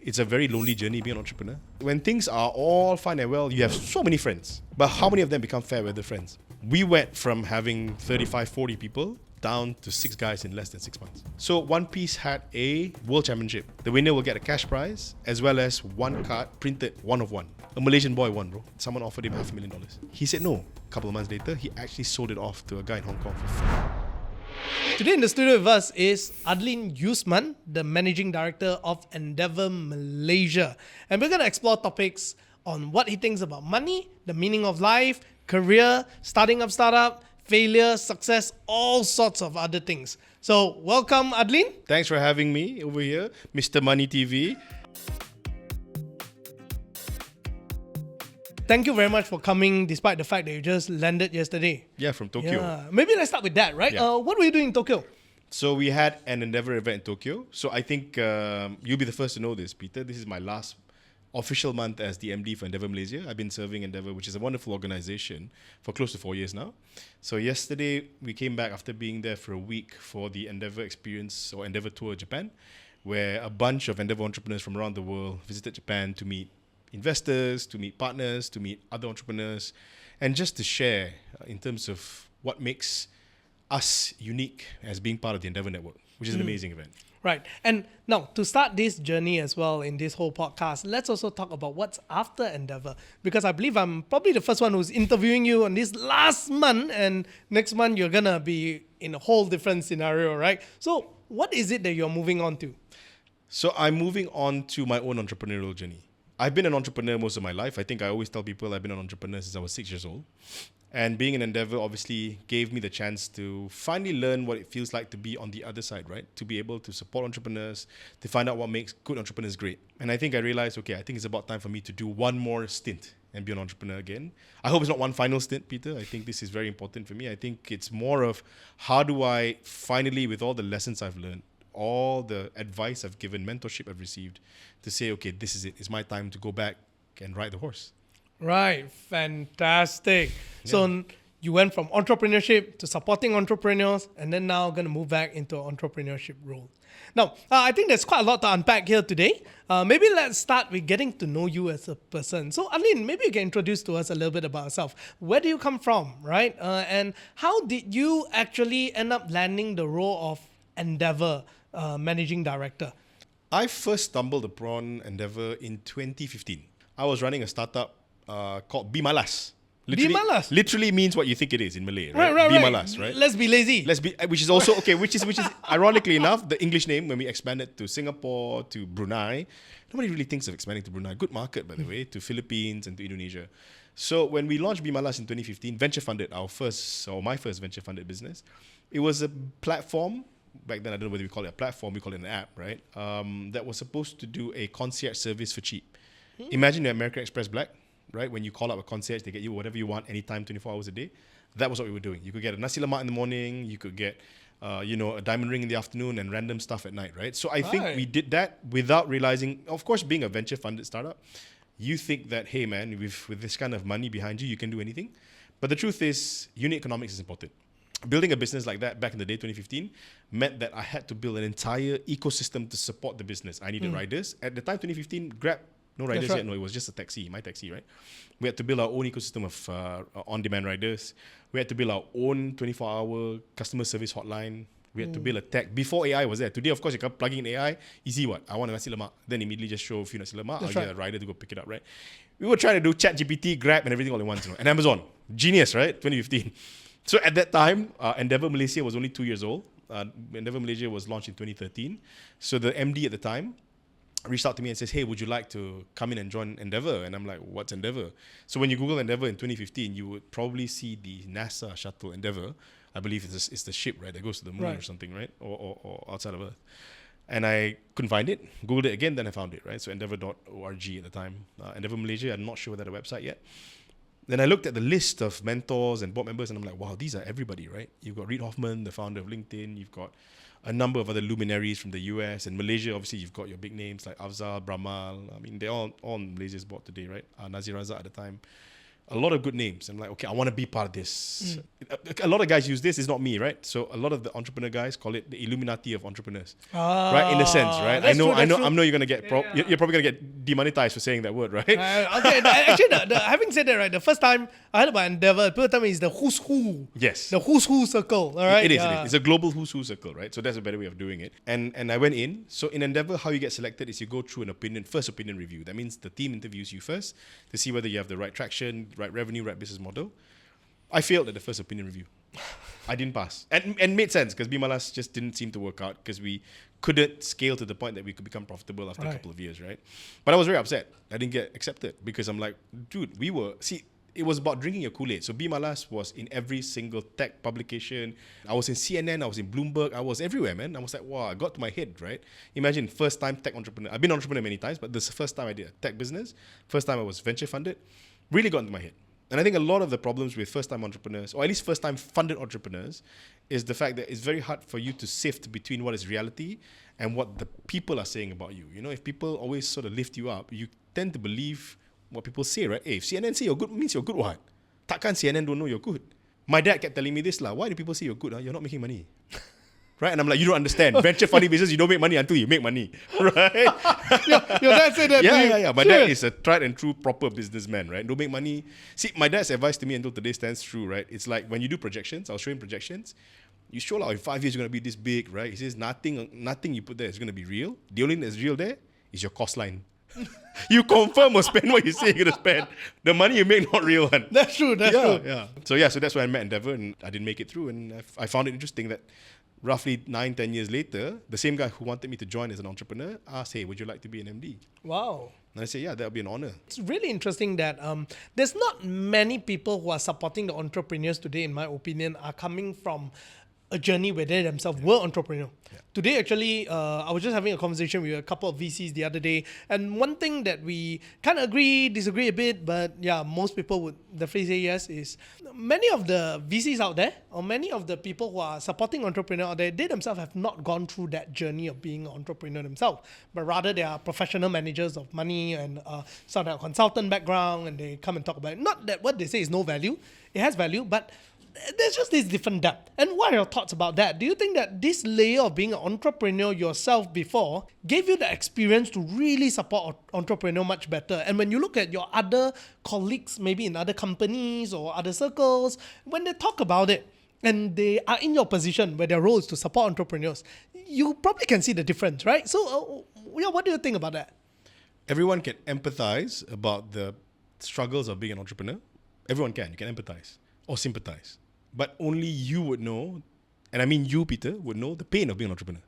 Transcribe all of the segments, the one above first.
it's a very lonely journey being an entrepreneur. When things are all fine and well, you have so many friends. But how many of them become fair weather friends? We went from having 35, 40 people down to 6 guys in less than 6 months. So One Piece had a world championship. The winner will get a cash prize as well as one card printed 1 of 1. A Malaysian boy won, bro. Someone offered him $500,000. He said no. A couple of months later, he actually sold it off to a guy in Hong Kong for free. Today in the studio with us is Adlin Yusman, the Managing Director of Endeavour Malaysia. And we're going to explore topics on what he thinks about money, the meaning of life, career, starting up startup, failure, success, all sorts of other things. So welcome, Adlin. Thanks for having me over here, Mr. Money TV. Thank you very much for coming despite the fact that you just landed yesterday. Yeah, from Tokyo. Yeah. Maybe let's start with that, right? Yeah. What were you doing in Tokyo? So we had an Endeavour event in Tokyo. So I think you'll be the first to know this, Peter. This is my last official month as the MD for Endeavour Malaysia. I've been serving Endeavour, which is a wonderful organization, for close to 4 years now. So yesterday, we came back after being there for a week for the Endeavour experience or Endeavour Tour Japan, where a bunch of Endeavour entrepreneurs from around the world visited Japan to meet investors, to meet partners, to meet other entrepreneurs, and just to share in terms of what makes us unique as being part of the Endeavour network, which is an amazing event. Right. And now, to start this journey as well in this whole podcast, let's also talk about what's after Endeavour. Because I believe I'm probably the first one who's interviewing you on this last month, and next month you're going to be in a whole different scenario, right? So what is it that you're moving on to? So I'm moving on to my own entrepreneurial journey. I've been an entrepreneur most of my life. I think I always tell people I've been an entrepreneur since I was 6 years old. And being in Endeavour obviously gave me the chance to finally learn what it feels like to be on the other side, right? To be able to support entrepreneurs, to find out what makes good entrepreneurs great. And I think I realized, okay, I think it's about time for me to do one more stint and be an entrepreneur again. I hope it's not one final stint, Peter. I think this is very important for me. I think it's more of how do I finally, with all the lessons I've learned, all the advice I've given, mentorship I've received, to say, okay, this is it. It's my time to go back and ride the horse. Right. Fantastic. Yeah. So you went from entrepreneurship to supporting entrepreneurs, and then now going to move back into an entrepreneurship role. Now, I think there's quite a lot to unpack here today. Maybe let's start with getting to know you as a person. So, Adlin, maybe you can introduce to us a little bit about yourself. Where do you come from, right? And how did you actually end up landing the role of Endeavour Managing Director? I first stumbled upon Endeavour in 2015. I was running a startup called Be Malas. Malas literally means what you think it is in Malay, right? Be Malas, right? Let's be lazy. Which is also okay. Which is ironically enough the English name when we expanded to Singapore, to Brunei. Nobody really thinks of expanding to Brunei. Good market, by the way, to Philippines and to Indonesia. So when we launched Be Malas in 2015, venture funded my first venture funded business. It was a platform. Back then, I don't know whether we call it a platform, we call it an app, right? That was supposed to do a concierge service for cheap. Imagine the American Express Black, right? When you call up a concierge, they get you whatever you want, anytime, 24 hours a day. That was what we were doing. You could get a nasi lemak in the morning, you could get, a diamond ring in the afternoon and random stuff at night, right? So I think we did that without realizing, of course, being a venture-funded startup, you think that, hey, man, with this kind of money behind you, you can do anything. But the truth is, unit economics is important. Building a business like that back in the day, 2015, meant that I had to build an entire ecosystem to support the business. I needed riders. At the time, 2015, Grab, no riders yet. No, it was just a taxi, my taxi, right? We had to build our own ecosystem of on-demand riders. We had to build our own 24-hour customer service hotline. We had to build a tech. Before AI was there. Today, of course, you can plug in AI. Easy what? I want a nasi lemak. Then immediately just show a few nasi lemak. I'll get a rider to go pick it up, right? We were trying to do ChatGPT, Grab, and everything all at once. And Amazon. Genius, right? 2015. So at that time, Endeavour Malaysia was only 2 years old. Endeavour Malaysia was launched in 2013. So the MD at the time reached out to me and says, hey, would you like to come in and join Endeavour? And I'm like, what's Endeavour? So when you Google Endeavour in 2015, you would probably see the NASA shuttle Endeavour. I believe it's the ship, right, that goes to the moon or something, right? Or outside of Earth. And I couldn't find it. Googled it again, then I found it, right? So endeavour.org at the time. Endeavour Malaysia, I'm not sure whether the website yet. Then I looked at the list of mentors and board members and I'm like, wow, these are everybody, right? You've got Reid Hoffman, the founder of LinkedIn. You've got a number of other luminaries from the US. And Malaysia, obviously, you've got your big names like Afzal, Bramal. I mean, they're all on Malaysia's board today, right? Nazir Razak at the time. a lot of good names. I'm like, okay, I want to be part of this. A lot of guys use this. It's not me, right? So a lot of the entrepreneur guys call it the Illuminati of entrepreneurs, right? In a sense, right? I know you're gonna get you're probably gonna get demonetized for saying that word, right? Okay, actually, having said that, right, the first time I heard about Endeavour, people tell me it's the who's who. Yes. The who's who circle, all right? It is. It's a global who's who circle, right? So that's a better way of doing it. And I went in. So in Endeavour, how you get selected is you go through first opinion review. That means the team interviews you first to see whether you have the right traction, right revenue, right business model. I failed at the first opinion review. I didn't pass. And made sense because Bimalas just didn't seem to work out because we couldn't scale to the point that we could become profitable after a couple of years, right? But I was very upset. I didn't get accepted because I'm like, dude, it was about drinking your Kool-Aid. So Bimalas was in every single tech publication. I was in CNN, I was in Bloomberg, I was everywhere, man. I was like, wow, I got to my head, right? Imagine first time tech entrepreneur. I've been an entrepreneur many times, but this is the first time I did a tech business. First time I was venture funded. Really got into my head. And I think a lot of the problems with first-time entrepreneurs, or at least first-time funded entrepreneurs, is the fact that it's very hard for you to sift between what is reality and what the people are saying about you. You know, if people always sort of lift you up, you tend to believe what people say, right? Hey, if CNN say you're good, means you're good, what? Takkan CNN don't know you're good? My dad kept telling me this, why do people say you're good? You're not making money. Right? And I'm like, you don't understand. Venture funding business, you don't make money until you make money. Right? Your dad said that. Yeah. My dad is a tried and true proper businessman, right? Don't make money. See, my dad's advice to me until today stands true, right? It's like when you do projections, I'll show him projections. You show in 5 years you're going to be this big, right? He says nothing you put there is going to be real. The only thing that's real there is your cost line. You confirm or spend what you say you're going to spend. The money you make not real one. That's true. That's true. Yeah. So that's why I met Endeavour and I didn't make it through. And I found it interesting that roughly 9-10 years later, the same guy who wanted me to join as an entrepreneur asked, hey, would you like to be an MD? Wow. And I said, yeah, that would be an honor. It's really interesting that there's not many people who are supporting the entrepreneurs today, in my opinion, are coming from a journey where they themselves were entrepreneurial. Yeah. Today, actually, I was just having a conversation with a couple of VCs the other day, and one thing that we kind of disagree a bit, but yeah, most people would definitely say yes, is many of the VCs out there, or many of the people who are supporting entrepreneurs out there, they themselves have not gone through that journey of being an entrepreneur themselves, but rather they are professional managers of money and sort of consultant background, and they come and talk about it. Not that what they say is no value, it has value, but there's just this different depth. And what are your thoughts about that? Do you think that this layer of being an entrepreneur yourself before gave you the experience to really support entrepreneur much better? And when you look at your other colleagues, maybe in other companies or other circles, when they talk about it and they are in your position where their role is to support entrepreneurs, you probably can see the difference, right? So what do you think about that? Everyone can empathize about the struggles of being an entrepreneur. Everyone can. You can empathize or sympathize. But only you would know, and I mean you, Peter, would know the pain of being an entrepreneur.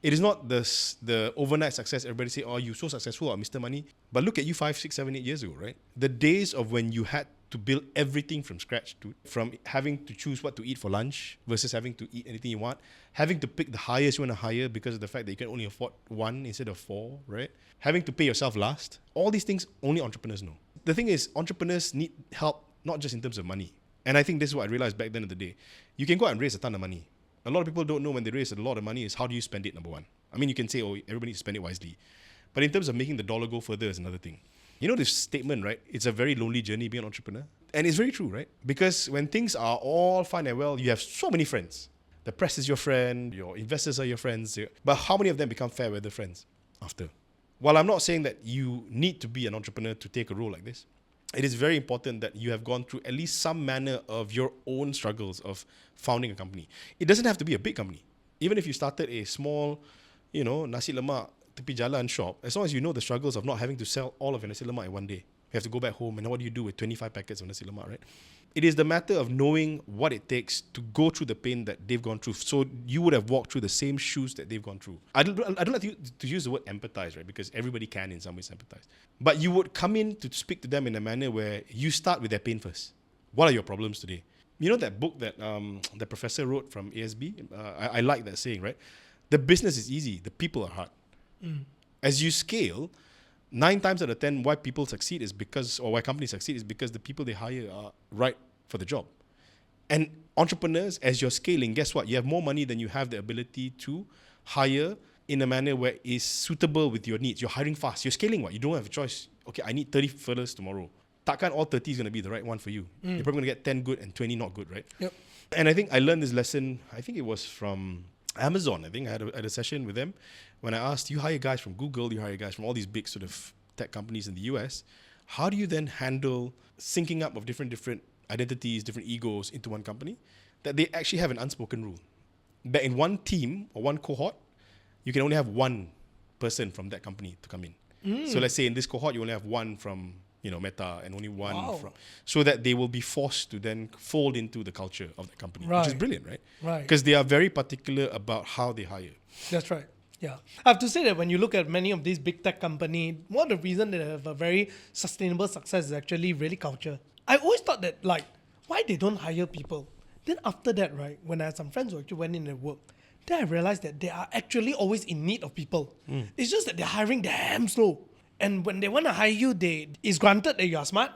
It is not the overnight success. Everybody say, oh, you're so successful, or Mr. Money. But look at you 5, 6, 7, 8 years ago, right? The days of when you had to build everything from scratch, from having to choose what to eat for lunch versus having to eat anything you want, having to pick the highest you want to hire because of the fact that you can only afford 1 instead of 4, right? Having to pay yourself last. All these things only entrepreneurs know. The thing is, entrepreneurs need help, not just in terms of money. And I think this is what I realized back then in the day. You can go out and raise a ton of money. A lot of people don't know when they raise a lot of money is how do you spend it, number one. I mean, you can say, oh, everybody needs to spend it wisely. But in terms of making the dollar go further is another thing. You know this statement, right? It's a very lonely journey being an entrepreneur. And it's very true, right? Because when things are all fine and well, you have so many friends. The press is your friend, your investors are your friends. But how many of them become fair weather friends after? While I'm not saying that you need to be an entrepreneur to take a role like this, it is very important that you have gone through at least some manner of your own struggles of founding a company. It doesn't have to be a big company. Even if you started a small, nasi lemak tepi jalan shop, as long as you know the struggles of not having to sell all of your nasi lemak in one day. You have to go back home, and what do you do with 25 packets of nasi lemak, right? It is the matter of knowing what it takes to go through the pain that they've gone through. So you would have walked through the same shoes that they've gone through. I don't like to use the word empathize, right? Because everybody can in some ways empathize. But you would come in to speak to them in a manner where you start with their pain first. What are your problems today? You know that book that the professor wrote from ASB? I like that saying, right? The business is easy. The people are hard. As you scale, 9 times out of 10, why people succeed is because, or why companies succeed is because the people they hire are right for the job. And entrepreneurs, as you're scaling, guess what? You have more money than you have the ability to hire in a manner where it's suitable with your needs. You're hiring fast. You're scaling what? You don't have a choice. Okay, I need 30 furloughs tomorrow. takkan all 30 is going to be the right one for you. You're probably going to get 10 good and 20 not good, right? Yep. And I think I learned this lesson, I think it was from Amazon. I think I had a session with them when I asked, you hire guys from Google, you hire guys from all these big sort of tech companies in the US. How do you then handle syncing up of different identities, different egos into one company? That they actually have an unspoken rule. That in one team or one cohort, you can only have one person from that company to come in. So let's say in this cohort, you only have one from Meta and only one from, so that they will be forced to then fold into the culture of the company, which is brilliant, right? Right. Because they are very particular about how they hire. That's right. Yeah. I have to say that when you look at many of these big tech companies, one of the reasons they have a very sustainable success is actually really culture. I always thought that, like, why they don't hire people? Then after that, right, when I had some friends who actually went in and worked, then I realized that they are actually always in need of people. It's just that they're hiring damn slow. And when they want to hire you, it's granted that you are smart.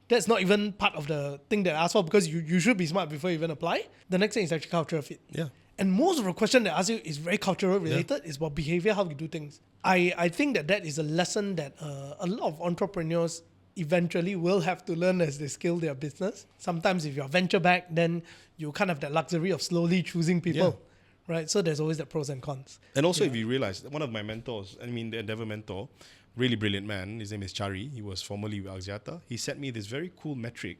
That's not even part of the thing that I asked for, because you should be smart before you even apply. The next thing is actually cultural fit. Yeah. And most of the question they ask you is very cultural related. It's about behavior, how we do things. I think that is a lesson that a lot of entrepreneurs eventually will have to learn as they scale their business. Sometimes if you're venture back, then you kind of have that luxury of slowly choosing people. Right? So there's always the pros and cons. And also, if you realize, one of my mentors, the Endeavour mentor, really brilliant man, his name is Chari, he was formerly with Axiata. He sent me this very cool metric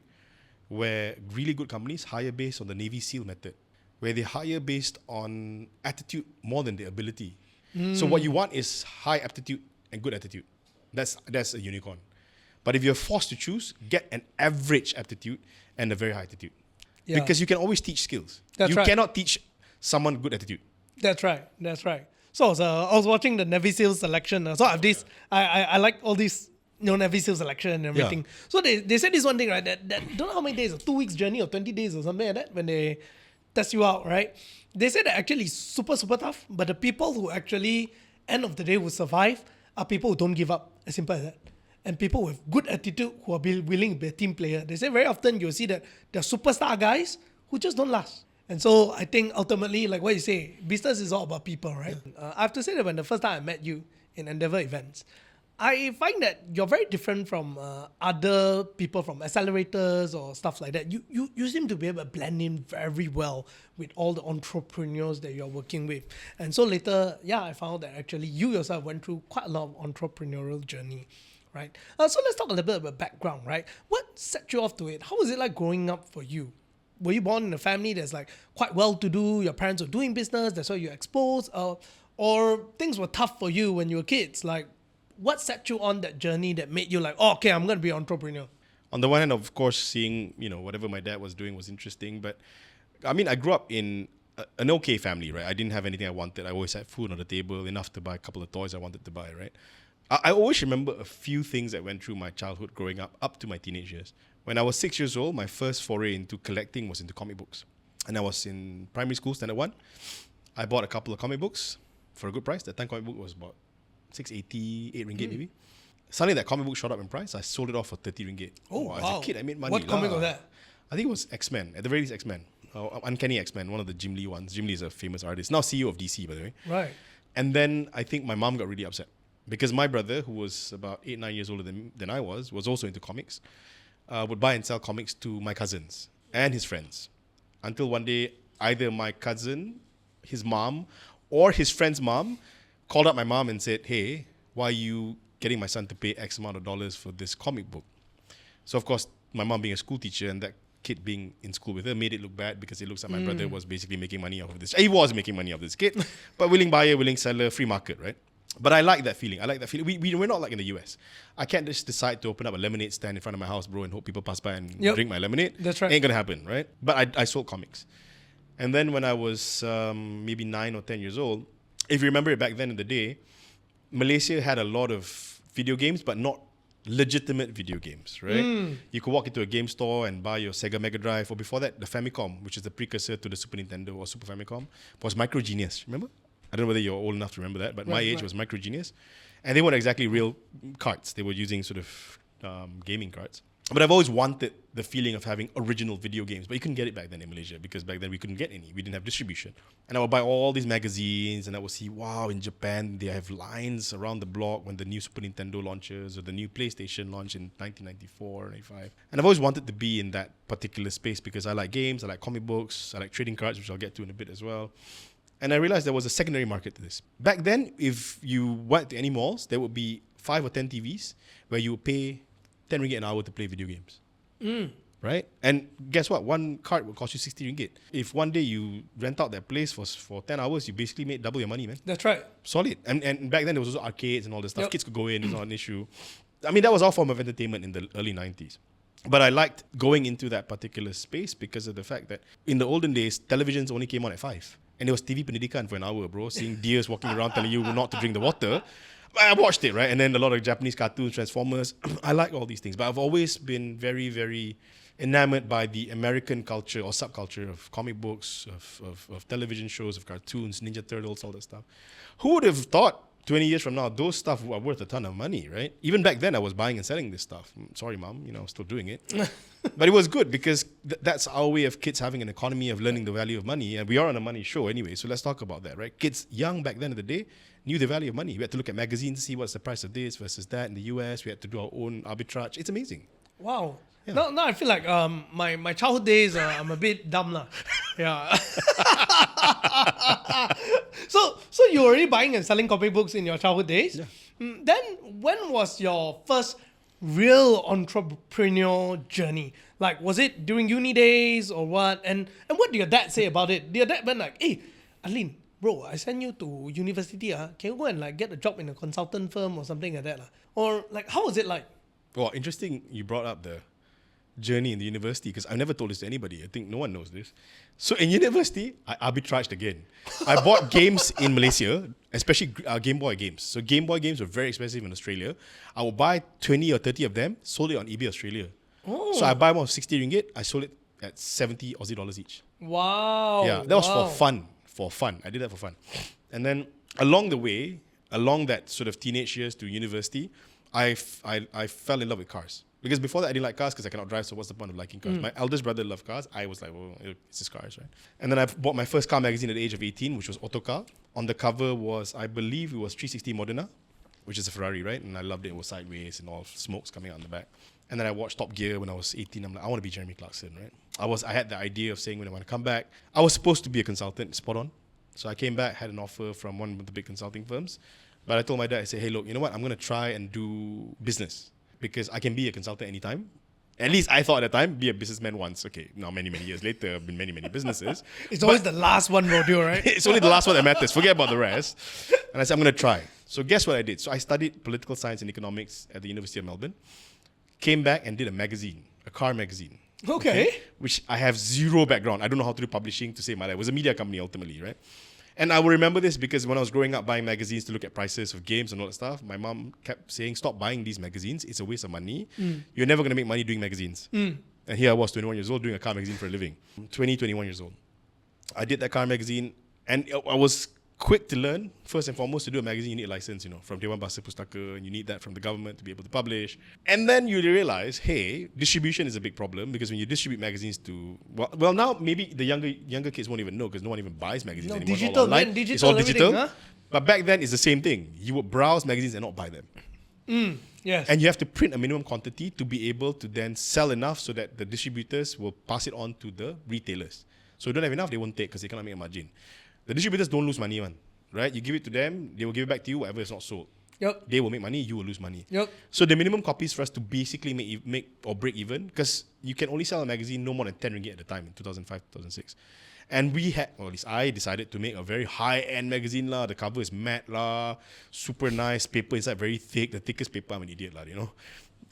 where really good companies hire based on the Navy SEAL method, where they hire based on attitude more than the ability. So what you want is high aptitude and good attitude. That's a unicorn. But if you're forced to choose, get an average aptitude and a very high attitude. Yeah. Because you can always teach skills. That's you right. cannot teach someone good attitude. That's right. So I was watching the Navy SEALs selection. So I have this, I like all these, Navy SEAL selection and everything. Yeah. So they said this one thing, right? That don't know how many days, a 2 weeks journey or 20 days or something like that, when they test you out, right? They said that actually it's super, super tough, but the people who actually, end of the day, will survive are people who don't give up. As simple as that. And people with good attitude who are willing to be a team player. They say very often you'll see that they're superstar guys who just don't last. And so I think ultimately, like what you say, business is all about people, right? Yeah. I have to say that when the first time I met you in Endeavour events, I find that you're very different from other people from accelerators or stuff like that. You seem to be able to blend in very well with all the entrepreneurs that you're working with. And so later, I found that actually you yourself went through quite a lot of entrepreneurial journey, right? So let's talk a little bit about background, right? What set you off to it? How was it like growing up for you? Were you born in a family that's like quite well-to-do, your parents were doing business, that's why you're exposed, or things were tough for you when you were kids? Like, what set you on that journey that made you like, oh, okay, I'm going to be an entrepreneur? On the one hand, of course, seeing, whatever my dad was doing was interesting. But I grew up in an okay family, right? I didn't have anything I wanted. I always had food on the table, enough to buy a couple of toys I wanted to buy, right? I always remember a few things that went through my childhood growing up to my teenage years. When I was 6 years old, my first foray into collecting was into comic books. And I was in primary school, standard 1. I bought a couple of comic books for a good price. That time comic book was about 6.80, 8 ringgit maybe. Suddenly that comic book shot up in price. I sold it off for 30 ringgit. Oh, wow. As a kid, I made money. What comic was that? I think it was X-Men. At the very least, X-Men. Uncanny X-Men, one of the Jim Lee ones. Jim Lee is a famous artist. Now CEO of DC, by the way. Right. And then I think my mom got really upset. Because my brother, who was about 8-9 years older than I was also into comics, would buy and sell comics to my cousins and his friends. Until one day, either my cousin, his mom, or his friend's mom called up my mom and said, hey, why are you getting my son to pay X amount of dollars for this comic book? So, of course, my mom being a school teacher and that kid being in school with her made it look bad because it looks like my brother was basically making money off of this. He was making money off this kid, but willing buyer, willing seller, free market, right? But I like that feeling. We're not like in the US. I can't just decide to open up a lemonade stand in front of my house, bro, and hope people pass by and drink my lemonade. That's right. Ain't gonna happen, right? But I sold comics. And then when I was maybe 9 or 10 years old, if you remember it back then in the day, Malaysia had a lot of video games, but not legitimate video games, right? You could walk into a game store and buy your Sega Mega Drive, or before that, the Famicom, which is the precursor to the Super Nintendo or Super Famicom, was Micro Genius, remember? I don't know whether you're old enough to remember that, but my age was Micro Genius. And they weren't exactly real cards. They were using sort of gaming cards. But I've always wanted the feeling of having original video games, but you couldn't get it back then in Malaysia because back then we couldn't get any. We didn't have distribution. And I would buy all these magazines and I would see, wow, in Japan, they have lines around the block when the new Super Nintendo launches or the new PlayStation launched in 1994, 95. And I've always wanted to be in that particular space because I like games, I like comic books, I like trading cards, which I'll get to in a bit as well. And I realized there was a secondary market to this. Back then, if you went to any malls, there would be 5 or 10 TVs where you would pay 10 ringgit an hour to play video games. Right? And guess what? One card will cost you 60 ringgit. If one day you rent out that place for 10 hours, you basically made double your money, man. That's right. Solid. And back then there was also arcades and all this stuff. Yep. Kids could go in, it's not an issue. I mean, that was our form of entertainment in the early 90s. But I liked going into that particular space because of the fact that in the olden days, televisions only came on at 5. And there was TV pendidikan for an hour, bro. Seeing deers walking around telling you not to drink the water. I watched it, right? And then a lot of Japanese cartoons, Transformers. I like all these things. But I've always been very, very enamored by the American culture or subculture of comic books, of television shows, of cartoons, Ninja Turtles, all that stuff. Who would have thought 20 years from now, those stuff are worth a ton of money, right? Even back then, I was buying and selling this stuff. Sorry, mom, I'm still doing it. But it was good because that's our way of kids having an economy of learning the value of money. And we are on a money show anyway, so let's talk about that, right? Kids young back then in the day knew the value of money. We had to look at magazines to see what's the price of this versus that in the US. We had to do our own arbitrage. It's amazing. Wow. Yeah. Now I feel like my childhood days, I'm a bit dumb lah. Yeah. So you were already buying and selling comic books in your childhood days. Yeah. Then when was your first real entrepreneurial journey? Like, was it during uni days or what? And what did your dad say about it? Did your dad went like, hey, Adlin, bro, I sent you to university. Can you go and like get a job in a consultant firm or something like that? Or like, how was it like? Well, interesting you brought up the journey in the university because I've never told this to anybody. I think no one knows this. So in university, I arbitraged again. I bought games in Malaysia, especially Game Boy games. So Game Boy games were very expensive in Australia. I would buy 20 or 30 of them, sold it on eBay Australia. Oh. So I buy one of 60 ringgit, I sold it at 70 Aussie dollars each. Wow. Yeah, that was for fun. For fun. I did that for fun. And then along the way, along that sort of teenage years to university, I fell in love with cars. Because before that, I didn't like cars because I cannot drive, so what's the point of liking cars? My eldest brother loved cars. I was like, well, it's just cars, right? And then I bought my first car magazine at the age of 18, which was Autocar. On the cover was, I believe it was 360 Modena, which is a Ferrari, right? And I loved it. It was sideways and all smokes coming out on the back. And then I watched Top Gear when I was 18. I'm like, I want to be Jeremy Clarkson, right? I had the idea of saying when I want to come back, I was supposed to be a consultant, spot on. So I came back, had an offer from one of the big consulting firms. But I told my dad, I said, hey, look, you know what? I'm going to try and do business because I can be a consultant anytime. At least I thought at the time, be a businessman once. Okay, now many, many years later, I've been many, many businesses. It's always the last one rodeo, right? It's only the last one that matters. Forget about the rest. And I said, I'm going to try. So guess what I did? So I studied political science and economics at the University of Melbourne. Came back and did a magazine, a car magazine. Okay. Which I have zero background. I don't know how to do publishing to save my life. It was a media company ultimately, right? And I will remember this because when I was growing up buying magazines to look at prices of games and all that stuff, my mom kept saying, stop buying these magazines. It's a waste of money. You're never going to make money doing magazines. And here I was, 21 years old, doing a car magazine for a living. 21 years old. I did that car magazine and I was quick to learn. First and foremost, to do a magazine, you need a license, from Dewan Bahasa Pustaka, and you need that from the government to be able to publish. And then you realize, hey, distribution is a big problem because when you distribute magazines to, well now maybe the younger kids won't even know because no one even buys magazines anymore. Digital, it's all online. digital, it's all digital. huh? But back then, it's the same thing. You would browse magazines and not buy them. Yes. And you have to print a minimum quantity to be able to then sell enough so that the distributors will pass it on to the retailers. So you don't have enough, they won't take because they cannot make a margin. The distributors don't lose money, right? You give it to them, they will give it back to you, whatever is not sold. Yep. They will make money, you will lose money. Yep. So the minimum copies for us to basically make or break even, because you can only sell a magazine no more than 10 ringgit at the time in 2005, 2006. And we had, or at least I decided to make a very high-end magazine lah. The cover is matte lah, super nice, paper inside very thick, the thickest paper, I'm an idiot lah,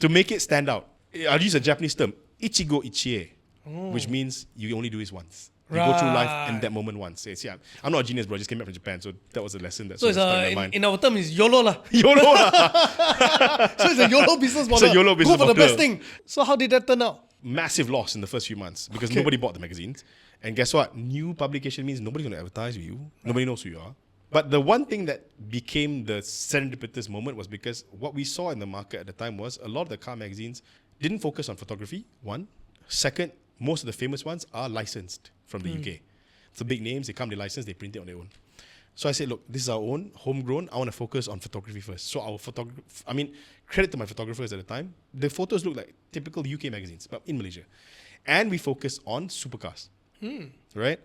To make it stand out, I'll use a Japanese term, ichigo ichie, which means you only do this once. You go through life in that moment once. See, I'm not a genius, bro. I just came back from Japan, so that was a lesson that So sort of stuck in my mind. in our term, it's YOLO lah. YOLO lah. So it's a YOLO business model. It's a YOLO business Go for the model. best thing. So how did that turn out? Massive loss in the first few months because nobody bought the magazines. And guess what? New publication means nobody's going to advertise with you. Nobody knows who you are. But the one thing that became the serendipitous moment was because what we saw in the market at the time was a lot of the car magazines didn't focus on photography, one. Second, most of the famous ones are licensed from the UK. So big names, they come, they license, they print it on their own. So I said, look, this is our own, homegrown. I want to focus on photography first. So our credit to my photographers at the time. The photos look like typical UK magazines, but in Malaysia. And we focus on supercars, right?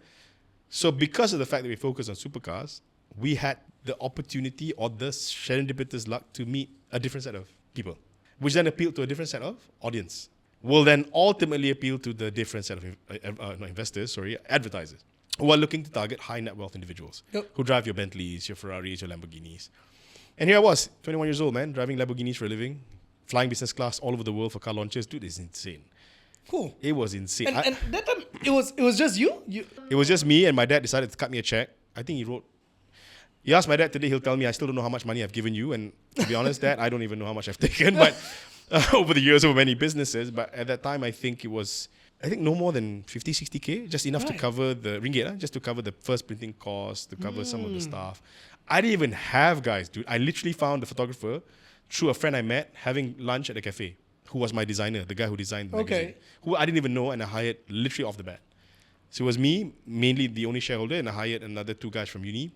So because of the fact that we focus on supercars, we had the opportunity or the serendipitous luck to meet a different set of people, which then appealed to a different set of audience. Will then ultimately appeal to the different set of advertisers, who are looking to target high net wealth individuals who drive your Bentleys, your Ferraris, your Lamborghinis. And here I was, 21 years old, man, driving Lamborghinis for a living, flying business class all over the world for car launches. Dude, it's insane. Cool. It was insane. And that time, it was just you? It was just me, and my dad decided to cut me a check. I think he asked my dad today, he'll tell me, I still don't know how much money I've given you. And to be honest, Dad, I don't even know how much I've taken, but over the years, over many businesses. But at that time, I think no more than 50, 60K, just enough to cover the ringgit, just to cover the first printing costs, to cover some of the stuff. I didn't even have guys, dude. I literally found the photographer through a friend I met having lunch at a cafe, who was my designer, the guy who designed the magazine, who I didn't even know, and I hired literally off the bat. So it was me, mainly the only shareholder, and I hired another 2 guys from uni,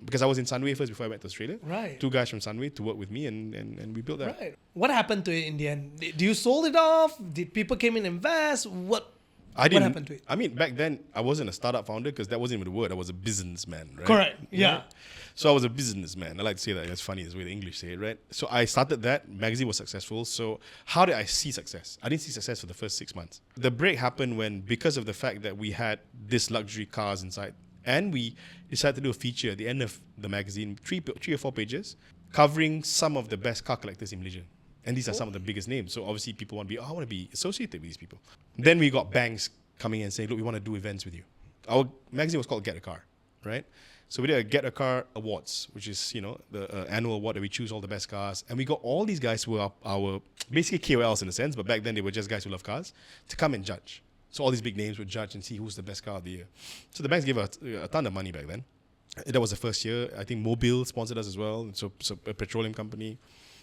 because I was in Sunway first before I went to Australia. Right. 2 guys from Sunway to work with me, and we built that. Right. What happened to it in the end? Do you sold it off? Did people came in and invest? What happened to it? I mean, back then, I wasn't a startup founder because that wasn't even the word. I was a businessman, right? Correct. Yeah. Right? So I was a businessman. I like to say that. It's funny, it's the way the English say it, right? So I started that. Magazine was successful. So how did I see success? I didn't see success for the first 6 months. The break happened because of the fact that we had this luxury cars inside, and we decided to do a feature at the end of the magazine, 3 or 4 pages, covering some of the best car collectors in Malaysia. And these are some of the biggest names. So obviously people want to be, I want to be associated with these people. Then we got banks coming in and saying, look, we want to do events with you. Our magazine was called Get a Car, right? So we did a Get a Car Awards, which is, the annual award that we choose all the best cars. And we got all these guys who are our basically KOLs in a sense, but back then they were just guys who love cars, to come and judge. So all these big names would judge and see who's the best car of the year. So the banks gave us a ton of money back then. That was the first year. I think Mobil sponsored us as well, so a petroleum company.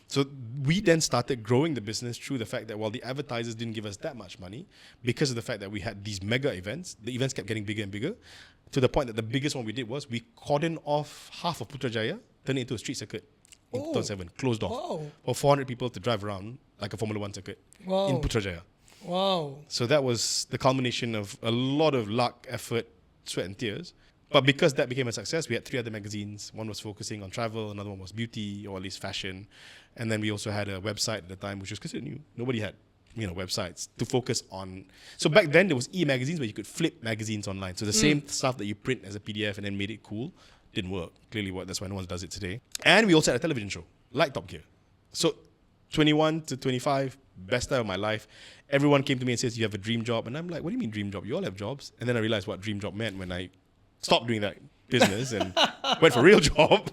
So we then started growing the business through the fact that while the advertisers didn't give us that much money, because of the fact that we had these mega events, the events kept getting bigger and bigger, to the point that the biggest one we did was we cordoned off half of Putrajaya, turned it into a street circuit in 2007, closed off for 400 people to drive around like a Formula 1 circuit in Putrajaya. Wow. So that was the culmination of a lot of luck, effort, sweat and tears. But because that became a success, we had 3 other magazines. One was focusing on travel, another one was beauty, or at least fashion. And then we also had a website at the time, which was considered new. Nobody had, websites to focus on. So back then there was e-magazines where you could flip magazines online. So the same stuff that you print as a PDF and then made it cool didn't work. Clearly, that's why no one does it today. And we also had a television show, like Top Gear. So 21 to 25, best time of my life. Everyone came to me and says, you have a dream job. And I'm like, what do you mean dream job? You all have jobs. And then I realized what dream job meant when I stopped doing that business and went for a real job.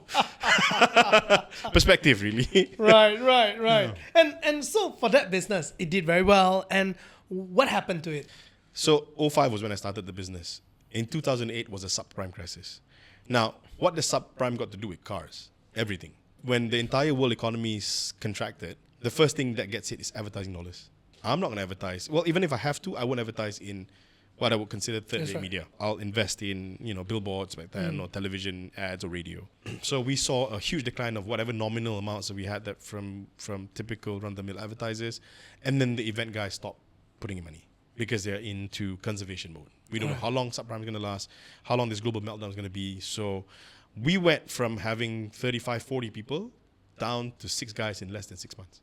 Perspective, really. Right. Yeah. And so for that business, it did very well. And what happened to it? So 2005 was when I started the business. In 2008 was a subprime crisis. Now, what does subprime got to do with cars? Everything. When the entire world economy is contracted, the first thing that gets hit is advertising dollars. I'm not going to advertise. Well, even if I have to, I won't advertise in what I would consider third-rate media. I'll invest in, billboards back then, or television ads or radio. So we saw a huge decline of whatever nominal amounts that we had that from typical run-of-the-mill advertisers. And then the event guys stopped putting in money because they're into conservation mode. We don't know how long subprime is going to last, how long this global meltdown is going to be. So we went from having 35, 40 people down to 6 guys in less than 6 months.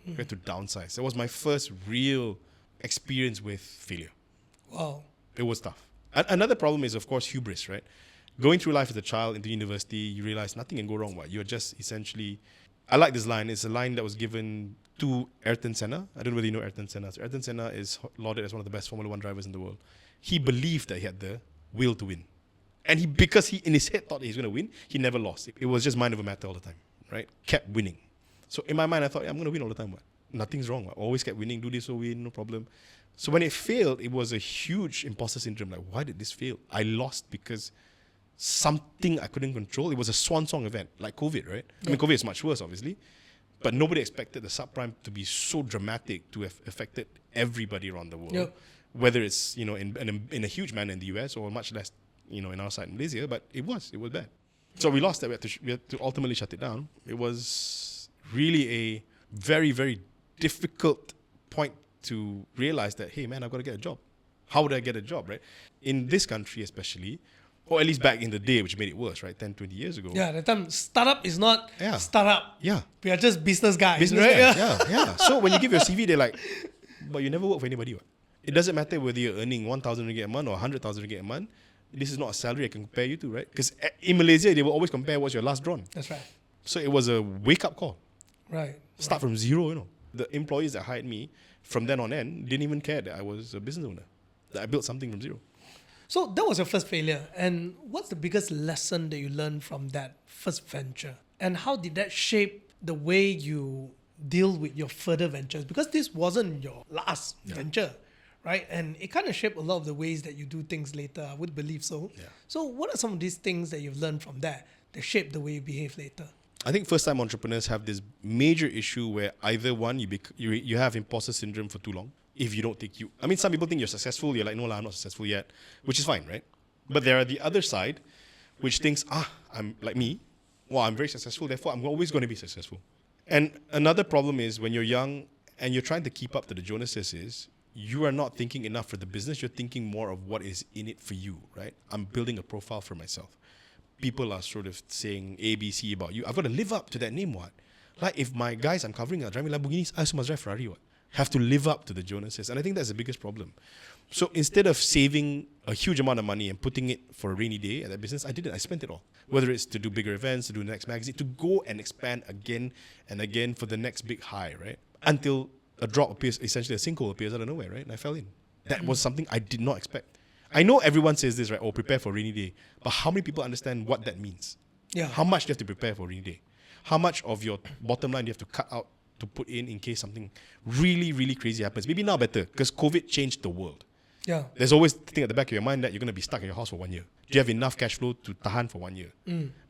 We had to downsize. That was my first real experience with failure. Wow. It was tough. Another problem is, of course, hubris, right? Going through life as a child into university, you realize nothing can go wrong. You're just essentially... I like this line. It's a line that was given to Ayrton Senna. I don't know whether you know Ayrton Senna. So Ayrton Senna is lauded as one of the best Formula 1 drivers in the world. He believed that he had the will to win. And because he in his head thought he was going to win, he never lost. It was just mind over matter all the time, right? Kept winning. So in my mind, I thought, I'm going to win all the time. What? Nothing's wrong. Always kept winning. Do this or win, no problem. So when it failed, it was a huge imposter syndrome. Like, why did this fail? I lost because something I couldn't control. It was a swan song event, like COVID, right? I mean, COVID is much worse, obviously. But nobody expected the subprime to be so dramatic to have affected everybody around the world. Yeah. Whether it's, in a huge manner in the US or much less, in our side in Malaysia, but it was bad. So we lost that. We had to ultimately shut it down. It was really a very, very difficult point to realize that, hey man, I've got to get a job. How would I get a job, right? In this country especially, or at least back in the day, which made it worse, right? 10, 20 years ago. Yeah, that time startup is not Yeah. startup. Yeah. We are just business guys, Business right? guys, yeah. So when you give your CV, they're like, but you never work for anybody. What? It doesn't matter whether you're earning 1,000 ringgit a month or 100,000 ringgit a month. This is not a salary I can compare you to, right? Because in Malaysia, they will always compare what's your last drawn. That's right. So it was a wake-up call. Right. Start from zero, The employees that hired me from then on end didn't even care that I was a business owner, that I built something from zero. So that was your first failure. And what's the biggest lesson that you learned from that first venture? And how did that shape the way you deal with your further ventures? Because this wasn't your last venture, right? And it kind of shaped a lot of the ways that you do things later. I would believe so. Yeah. So what are some of these things that you've learned from that shape the way you behave later? I think first-time entrepreneurs have this major issue where either one, you have imposter syndrome for too long. If you don't think some people think you're successful. You're like, no, I'm not successful yet, which is fine, right? But there are the other side, which thinks, I'm like me. Well, I'm very successful, therefore I'm always going to be successful. And another problem is when you're young and you're trying to keep up to the Jonases is, you are not thinking enough for the business. You're thinking more of what is in it for you, right? I'm building a profile for myself. People are sort of saying ABC about you. I've got to live up to that name, what? Like if my guys I'm covering are driving Lamborghinis, I also must drive Ferrari, what? Have to live up to the Jonases. And I think that's the biggest problem. So instead of saving a huge amount of money and putting it for a rainy day at that business, I didn't. I spent it all. Whether it's to do bigger events, to do the next magazine, to go and expand again and again for the next big high, right? Until a drop appears, essentially a sinkhole appears out of nowhere, right? And I fell in. That was something I did not expect. I know everyone says this, right? Oh, prepare for a rainy day. But how many people understand what that means? Yeah. How much do you have to prepare for a rainy day? How much of your bottom line do you have to cut out to put in case something really, really crazy happens? Maybe now better, because COVID changed the world. Yeah. There's always the thing at the back of your mind that you're going to be stuck in your house for 1 year. Do you have enough cash flow to tahan for 1 year?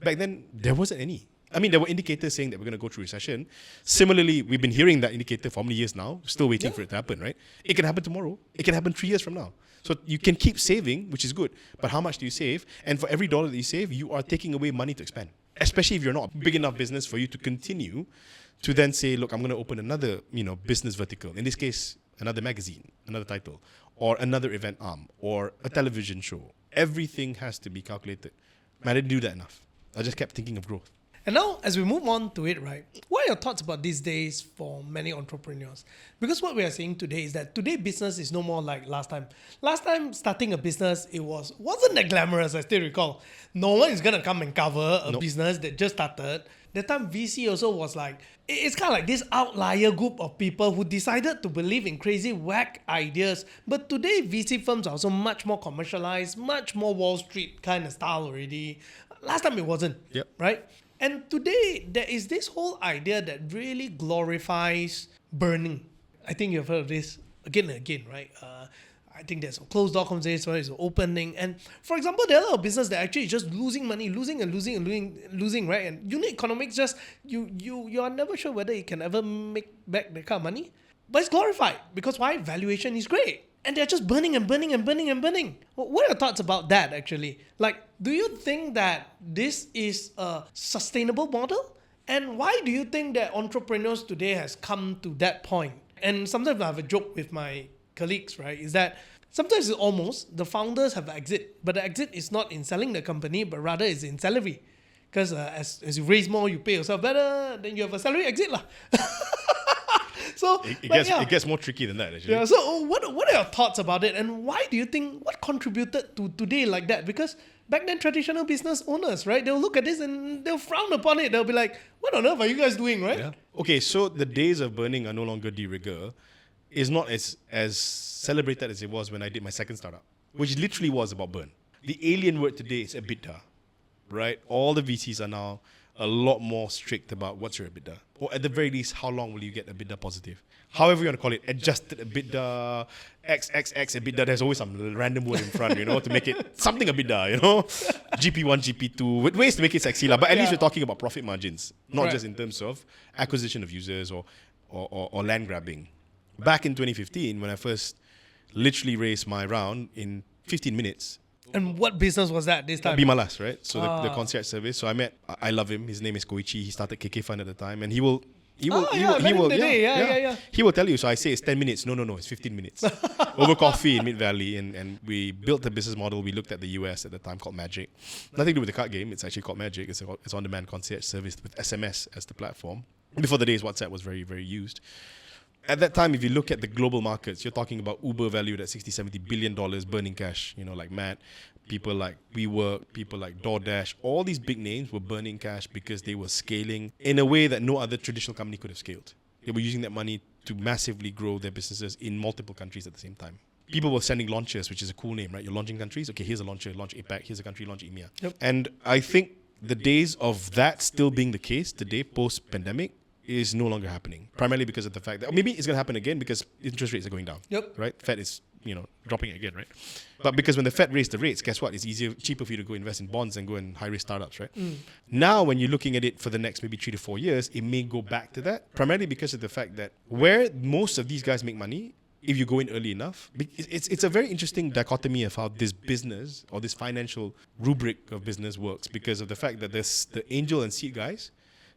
Back then, there wasn't any. I mean, there were indicators saying that we're going to go through recession. Similarly, we've been hearing that indicator for how many years now? Still waiting for it to happen, right? It can happen tomorrow. It can happen 3 years from now. So you can keep saving, which is good. But how much do you save? And for every dollar that you save, you are taking away money to expand. Especially if you're not a big enough business for you to continue to then say, look, I'm going to open another, business vertical. In this case, another magazine, another title, or another event arm, or a television show. Everything has to be calculated. Man, I didn't do that enough. I just kept thinking of growth. And now, as we move on to it, right, what are your thoughts about these days for many entrepreneurs? Because what we are seeing today is that today business is no more like last time. Last time, starting a business, it wasn't that glamorous, I still recall. No one is going to come and cover a business that just started. That time, VC also was like, it's kind of like this outlier group of people who decided to believe in crazy whack ideas. But today, VC firms are also much more commercialized, much more Wall Street kind of style already. Last time it wasn't, right? And today, there is this whole idea that really glorifies burning. I think you've heard of this again and again, right? I think there's a closed door conversation, there's an opening. And for example, there are a lot of business that actually is just losing money, losing, right? And unit economics just, you are never sure whether it can ever make back that kind of money. But it's glorified because why? Valuation is great. And they're just burning and burning and burning and burning. What are your thoughts about that, actually? Like, do you think that this is a sustainable model? And why do you think that entrepreneurs today has come to that point? And sometimes I have a joke with my colleagues, right? Is that sometimes it's almost the founders have an exit, but the exit is not in selling the company, but rather is in salary. Because as you raise more, you pay yourself better, then you have a salary exit lah. So it gets more tricky than that, actually. Yeah. So what are your thoughts about it, and why do you think what contributed to today like that? Because back then, traditional business owners, right, they'll look at this and they'll frown upon it. They'll be like, "What on earth are you guys doing?" Right? Yeah. Okay, so the days of burning are no longer de rigueur. Is not as celebrated as it was when I did my second startup, which literally was about burn. The alien word today is EBITDA, right? All the VCs are now a lot more strict about what's your EBITDA. Or at the very least, how long will you get EBITDA positive? However you want to call it, adjusted EBITDA, XXX EBITDA, there's always some random word in front, to make it something EBITDA, GP1, GP2, with ways to make it sexy. But at least we're talking about profit margins, not just in terms of acquisition of users or land grabbing. Back in 2015, when I first literally raised my round in 15 minutes. And what business was that this time? Bimalas, right? So the concierge service. So I love him. His name is Koichi. He started KK Fund at the time, and he will He will tell you. So I say it's 10 minutes. No, it's 15 minutes. Over coffee in Mid-Valley. And we built a business model. We looked at the US at the time called Magic. Nothing to do with the card game. It's actually called Magic. It's on-demand concierge service with SMS as the platform. Before the days WhatsApp was very, very used. At that time, if you look at the global markets, you're talking about Uber valued at $60-70 billion burning cash, like Matt. People like WeWork, people like DoorDash, all these big names were burning cash because they were scaling in a way that no other traditional company could have scaled. They were using that money to massively grow their businesses in multiple countries at the same time. People were sending launchers, which is a cool name, right? You're launching countries. Okay, here's a launcher, launch APAC. Here's a country, launch EMEA. Yep. And I think the days of that still being the case today, post-pandemic, is no longer happening. Primarily because of the fact that maybe it's going to happen again because interest rates are going down. Yep. Right? Fed is dropping again, right? But because when the Fed raised the rates, guess what? It's cheaper for you to go invest in bonds and go in high-risk startups, right? Now, when you're looking at it for the next maybe 3 to 4 years, it may go back to that, primarily because of the fact that where most of these guys make money, if you go in early enough, it's a very interesting dichotomy of how this business or this financial rubric of business works because of the fact that there's the angel and seed guys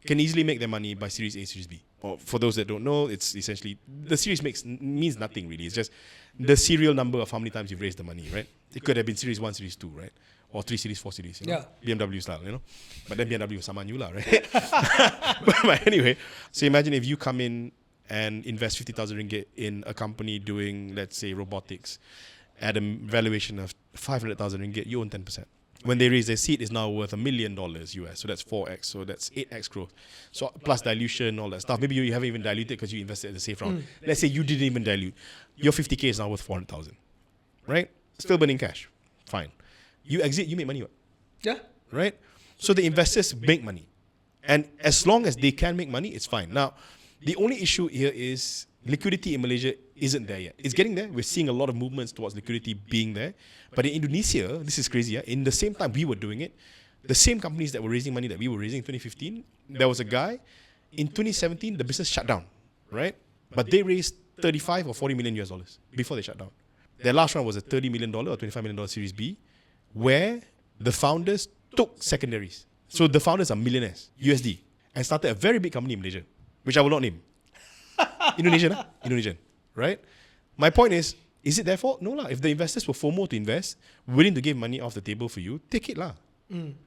can easily make their money by Series A, Series B. Or for those that don't know, it's essentially, the series means nothing really. It's just the serial number of how many times you've raised the money, right? It could have been Series 1, Series 2, right? Or 3 Series, 4 Series, BMW style, But then BMW was Saman lah, right? but anyway, so imagine if you come in and invest 50,000 ringgit in a company doing, let's say, robotics at a valuation of 500,000 ringgit, you own 10%. When they raise their seed, it's now worth $1 million US. So that's 4x. So that's 8x growth. So plus dilution, all that stuff. Maybe you haven't even diluted because you invested at the safe round. Let's say you didn't even dilute. Your 50K is now worth 400,000. Right? Still burning cash. Fine. You exit, you make money. What? Yeah. Right? So the investors make money. And as long as they can make money, it's fine. Now, the only issue here is liquidity in Malaysia isn't there yet. It's getting there. We're seeing a lot of movements towards liquidity being there. But in Indonesia, this is crazy. In the same time we were doing it, the same companies that were raising money that we were raising in 2015, there was a guy, in 2017, the business shut down, right? But they raised 35 or 40 million US dollars before they shut down. Their last round was a $30 million or $25 million Series B, where the founders took secondaries. So the founders are millionaires, USD, and started a very big company in Malaysia, which I will not name. Indonesian, right? My point is it their fault? No lah. If the investors were FOMO to invest, willing to give money off the table for you, take it lah.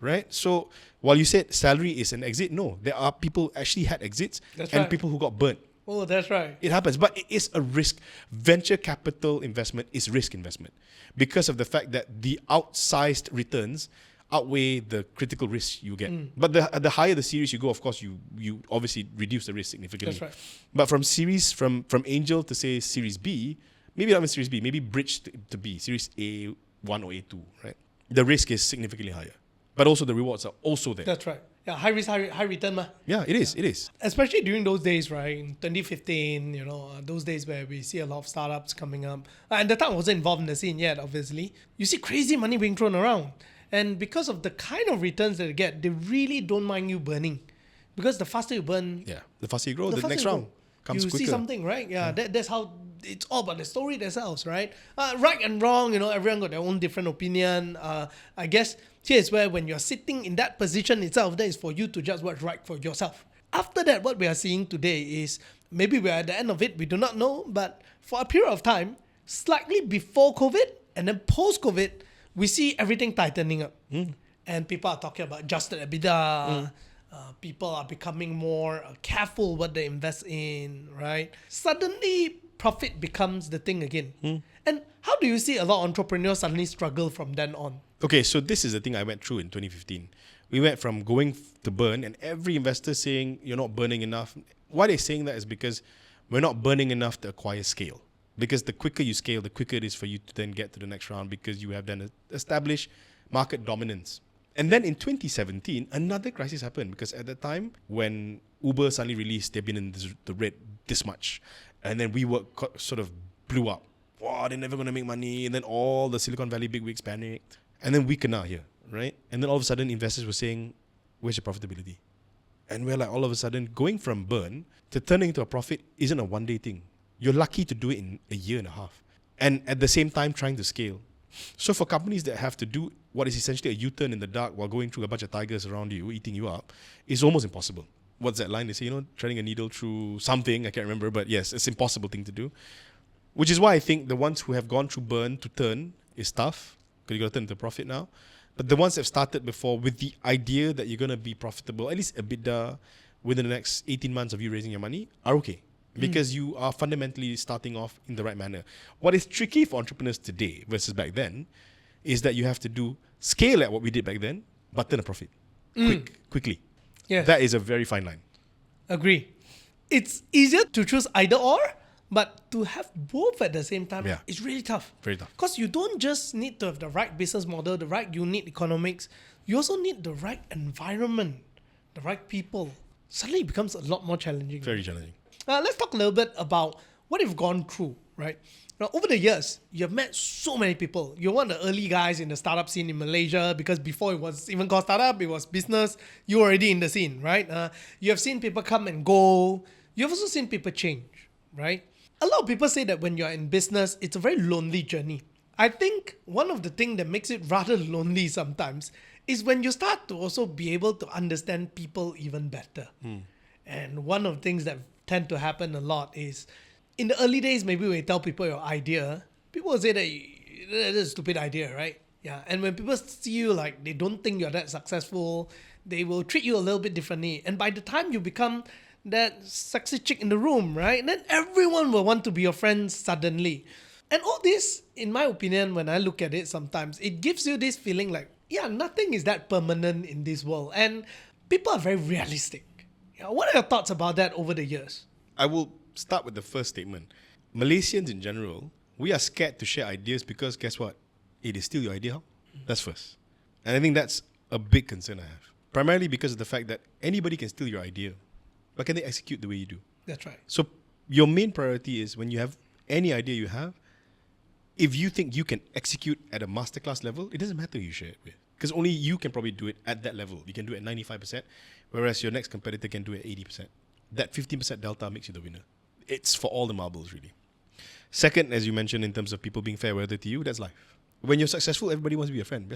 Right? So while you said salary is an exit, no. There are people actually had exits people who got burnt. Oh, that's right. It happens. But it is a risk. Venture capital investment is risk investment because of the fact that the outsized returns outweigh the critical risk you get. But the higher the series you go, of course, you obviously reduce the risk significantly. That's right. But from angel to say Series B, maybe not even Series B, maybe bridge to B, Series A1 or A2, right? The risk is significantly higher. But also the rewards are also there. That's right. Yeah, high risk, high return. Yeah, it is. Especially during those days, right? In 2015, those days where we see a lot of startups coming up. And the time I wasn't involved in the scene yet, obviously. You see crazy money being thrown around. And because of the kind of returns that they get, they really don't mind you burning. Because the faster you burn... Yeah, the faster you grow, the next round comes quicker. You see something, right? Yeah, that's how... It's all about the story themselves, right? Right and wrong, everyone got their own different opinion. I guess here's where when you're sitting in that position itself, that is for you to judge what's right for yourself. After that, what we are seeing today is, maybe we're at the end of it, we do not know, but for a period of time, slightly before COVID and then post-COVID, we see everything tightening up. And people are talking about adjusted EBITDA. People are becoming more careful what they invest in, right? Suddenly, profit becomes the thing again. And how do you see a lot of entrepreneurs suddenly struggle from then on? Okay, so this is the thing I went through in 2015. We went from going to burn and every investor saying, you're not burning enough. Why they're saying that is because we're not burning enough to acquire scale. Because the quicker you scale, the quicker it is for you to then get to the next round because you have then established market dominance. And then in 2017, another crisis happened because at that time, when Uber suddenly released, they've been in the red this much. And then WeWork sort of blew up. Wow, they're never going to make money. And then all the Silicon Valley bigwigs panicked. And then we kena here, right? And then all of a sudden, investors were saying, where's your profitability? And we're like, all of a sudden, going from burn to turning into a profit isn't a one-day thing. You're lucky to do it in a year and a half. And at the same time, trying to scale. So for companies that have to do what is essentially a U-turn in the dark while going through a bunch of tigers around you, eating you up, it's almost impossible. What's that line? They say, threading a needle through something, I can't remember, but yes, it's an impossible thing to do. Which is why I think the ones who have gone through burn to turn is tough, because you got to turn into profit now. But the ones that have started before with the idea that you're going to be profitable, at least EBITDA, within the next 18 months of you raising your money, are okay. Because you are fundamentally starting off in the right manner. What is tricky for entrepreneurs today versus back then is that you have to do scale at what we did back then, but turn a profit quickly. Yeah, That is a very fine line. agree. It's easier to choose either or, but to have both at the same time is really tough. Very tough. Because you don't just need to have the right business model, the right unit economics. You also need the right environment, the right people. Suddenly it becomes a lot more challenging. Very challenging. Let's talk a little bit about what you've gone through, right? Now, over the years, you've met so many people. You're one of the early guys in the startup scene in Malaysia because before it was even called startup, it was business. You were already in the scene, right? You have seen people come and go. You've also seen people change, right? A lot of people say that when you're in business, it's a very lonely journey. I think one of the things that makes it rather lonely sometimes is when you start to also be able to understand people even better. And one of the things that tend to happen a lot is in the early days, maybe when you tell people your idea, people will say that that's a stupid idea, right? Yeah. And when people see you like they don't think you're that successful, they will treat you a little bit differently. And by the time you become that sexy chick in the room, right? Then everyone will want to be your friend suddenly. And all this, in my opinion, when I look at it sometimes, it gives you this feeling like, yeah, nothing is that permanent in this world. And people are very realistic. Yeah, what are your thoughts about that over the years? I will start with the first statement. Malaysians in general, we are scared to share ideas because guess what? It is still your idea. That's first. And I think that's a big concern I have. Primarily because of the fact that anybody can steal your idea. But can they execute the way you do? That's right. So your main priority is when you have any idea you have, if you think you can execute at a masterclass level, it doesn't matter who you share it with. Because only you can probably do it at that level. You can do it at 95%, whereas your next competitor can do it at 80%. That 15% delta makes you the winner. It's for all the marbles, really. Second, as you mentioned, in terms of people being fair weather to you, that's life. When you're successful, everybody wants to be a friend.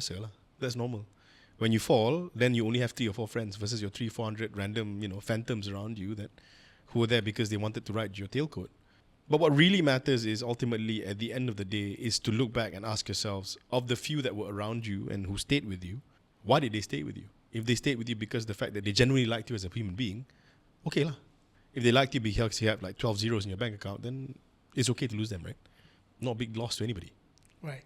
That's normal. When you fall, then you only have 3 or 4 friends versus your 300-400 random, phantoms around you who were there because they wanted to ride your tailcoat. But what really matters is ultimately, at the end of the day, is to look back and ask yourselves, of the few that were around you and who stayed with you, why did they stay with you? If they stayed with you because of the fact that they genuinely liked you as a human being, okay lah. If they liked you because you have like 12 zeros in your bank account, then it's okay to lose them, right? Not a big loss to anybody. Right.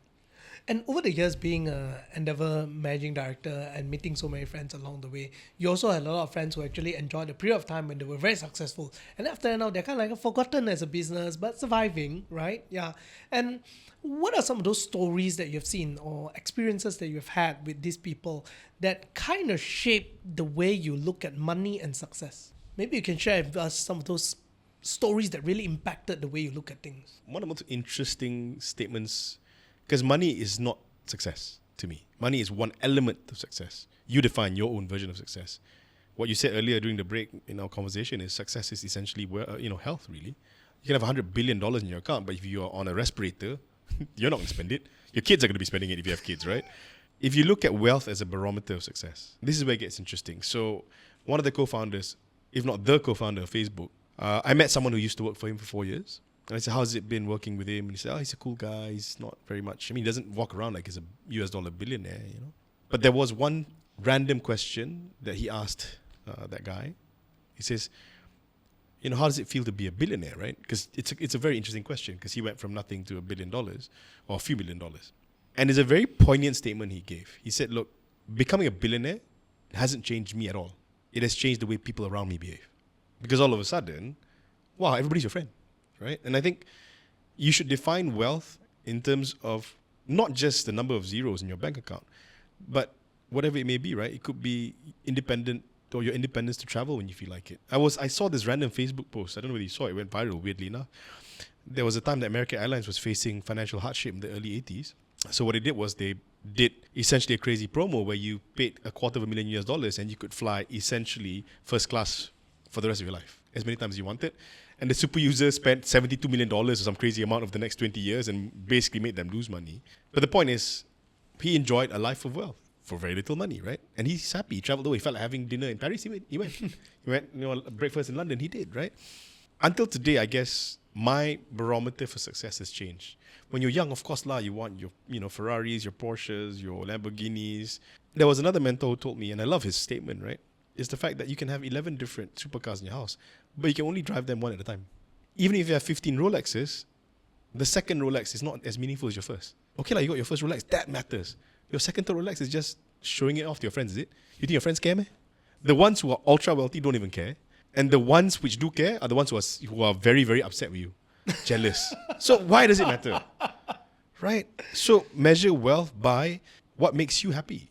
And over the years, being an Endeavour managing director and meeting so many friends along the way, you also had a lot of friends who actually enjoyed the period of time when they were very successful. And after that, now they're kind of like forgotten as a business, but surviving, right? Yeah. And what are some of those stories that you've seen or experiences that you've had with these people that kind of shape the way you look at money and success? Maybe you can share with us some of those stories that really impacted the way you look at things. One of the most interesting statements, because money is not success to me. Money is one element of success. You define your own version of success. What you said earlier during the break in our conversation is success is essentially health, really. You can have $100 billion in your account, but if you are on a respirator, you're not going to spend it. Your kids are going to be spending it if you have kids, right? If you look at wealth as a barometer of success, this is where it gets interesting. So one of the co-founders, if not the co-founder of Facebook, I met someone who used to work for him for 4 years. And I said, how's it been working with him? And he said, he's a cool guy. He's not very much. He doesn't walk around like he's a US dollar billionaire, But there was one random question that he asked that guy. He says, how does it feel to be a billionaire, right? Because it's a very interesting question because he went from nothing to $1 billion or a few $1 billion. And it's a very poignant statement he gave. He said, look, becoming a billionaire hasn't changed me at all. It has changed the way people around me behave. Because all of a sudden, wow, everybody's your friend. Right? And I think you should define wealth in terms of not just the number of zeros in your bank account, but whatever it may be, right? It could be independent or your independence to travel when you feel like it. I saw this random Facebook post. I don't know whether you saw it. It went viral, weirdly enough. There was a time that American Airlines was facing financial hardship in the early 80s. So what they did was they did essentially a crazy promo where you paid $250,000 and you could fly essentially first class for the rest of your life, as many times as you wanted. And the super user spent $72 million or some crazy amount over the next 20 years and basically made them lose money. But the point is, he enjoyed a life of wealth for very little money, right? And he's happy. He traveled away. He felt like having dinner in Paris. He went. He went, breakfast in London. He did, right? Until today, I guess my barometer for success has changed. When you're young, of course, you want your Ferraris, your Porsches, your Lamborghinis. There was another mentor who told me, and I love his statement, right? It's the fact that you can have 11 different supercars in your house, but you can only drive them one at a time. Even if you have 15 Rolexes, the second Rolex is not as meaningful as your first. Okay, you got your first Rolex, that matters. Your second Rolex is just showing it off to your friends, is it? You think your friends care, man? The ones who are ultra wealthy don't even care. And the ones which do care are the ones who are very, very upset with you. Jealous. So why does it matter? Right? So measure wealth by what makes you happy.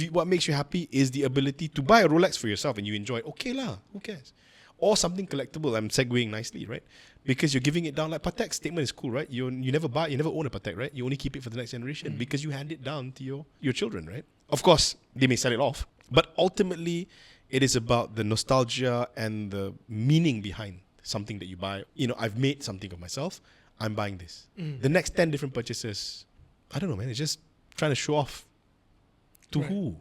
What makes you happy is the ability to buy a Rolex for yourself and you enjoy it, okay lah, who cares? Or something collectible. I'm segueing nicely, right? Because you're giving it down. Like Patek's statement is cool, right? You never own a Patek, right? You only keep it for the next generation because you hand it down to your children, right? Of course, they may sell it off, but ultimately, it is about the nostalgia and the meaning behind something that you buy. I've made something of myself. I'm buying this. The next 10 different purchases, I don't know, man. It's just trying to show off to who.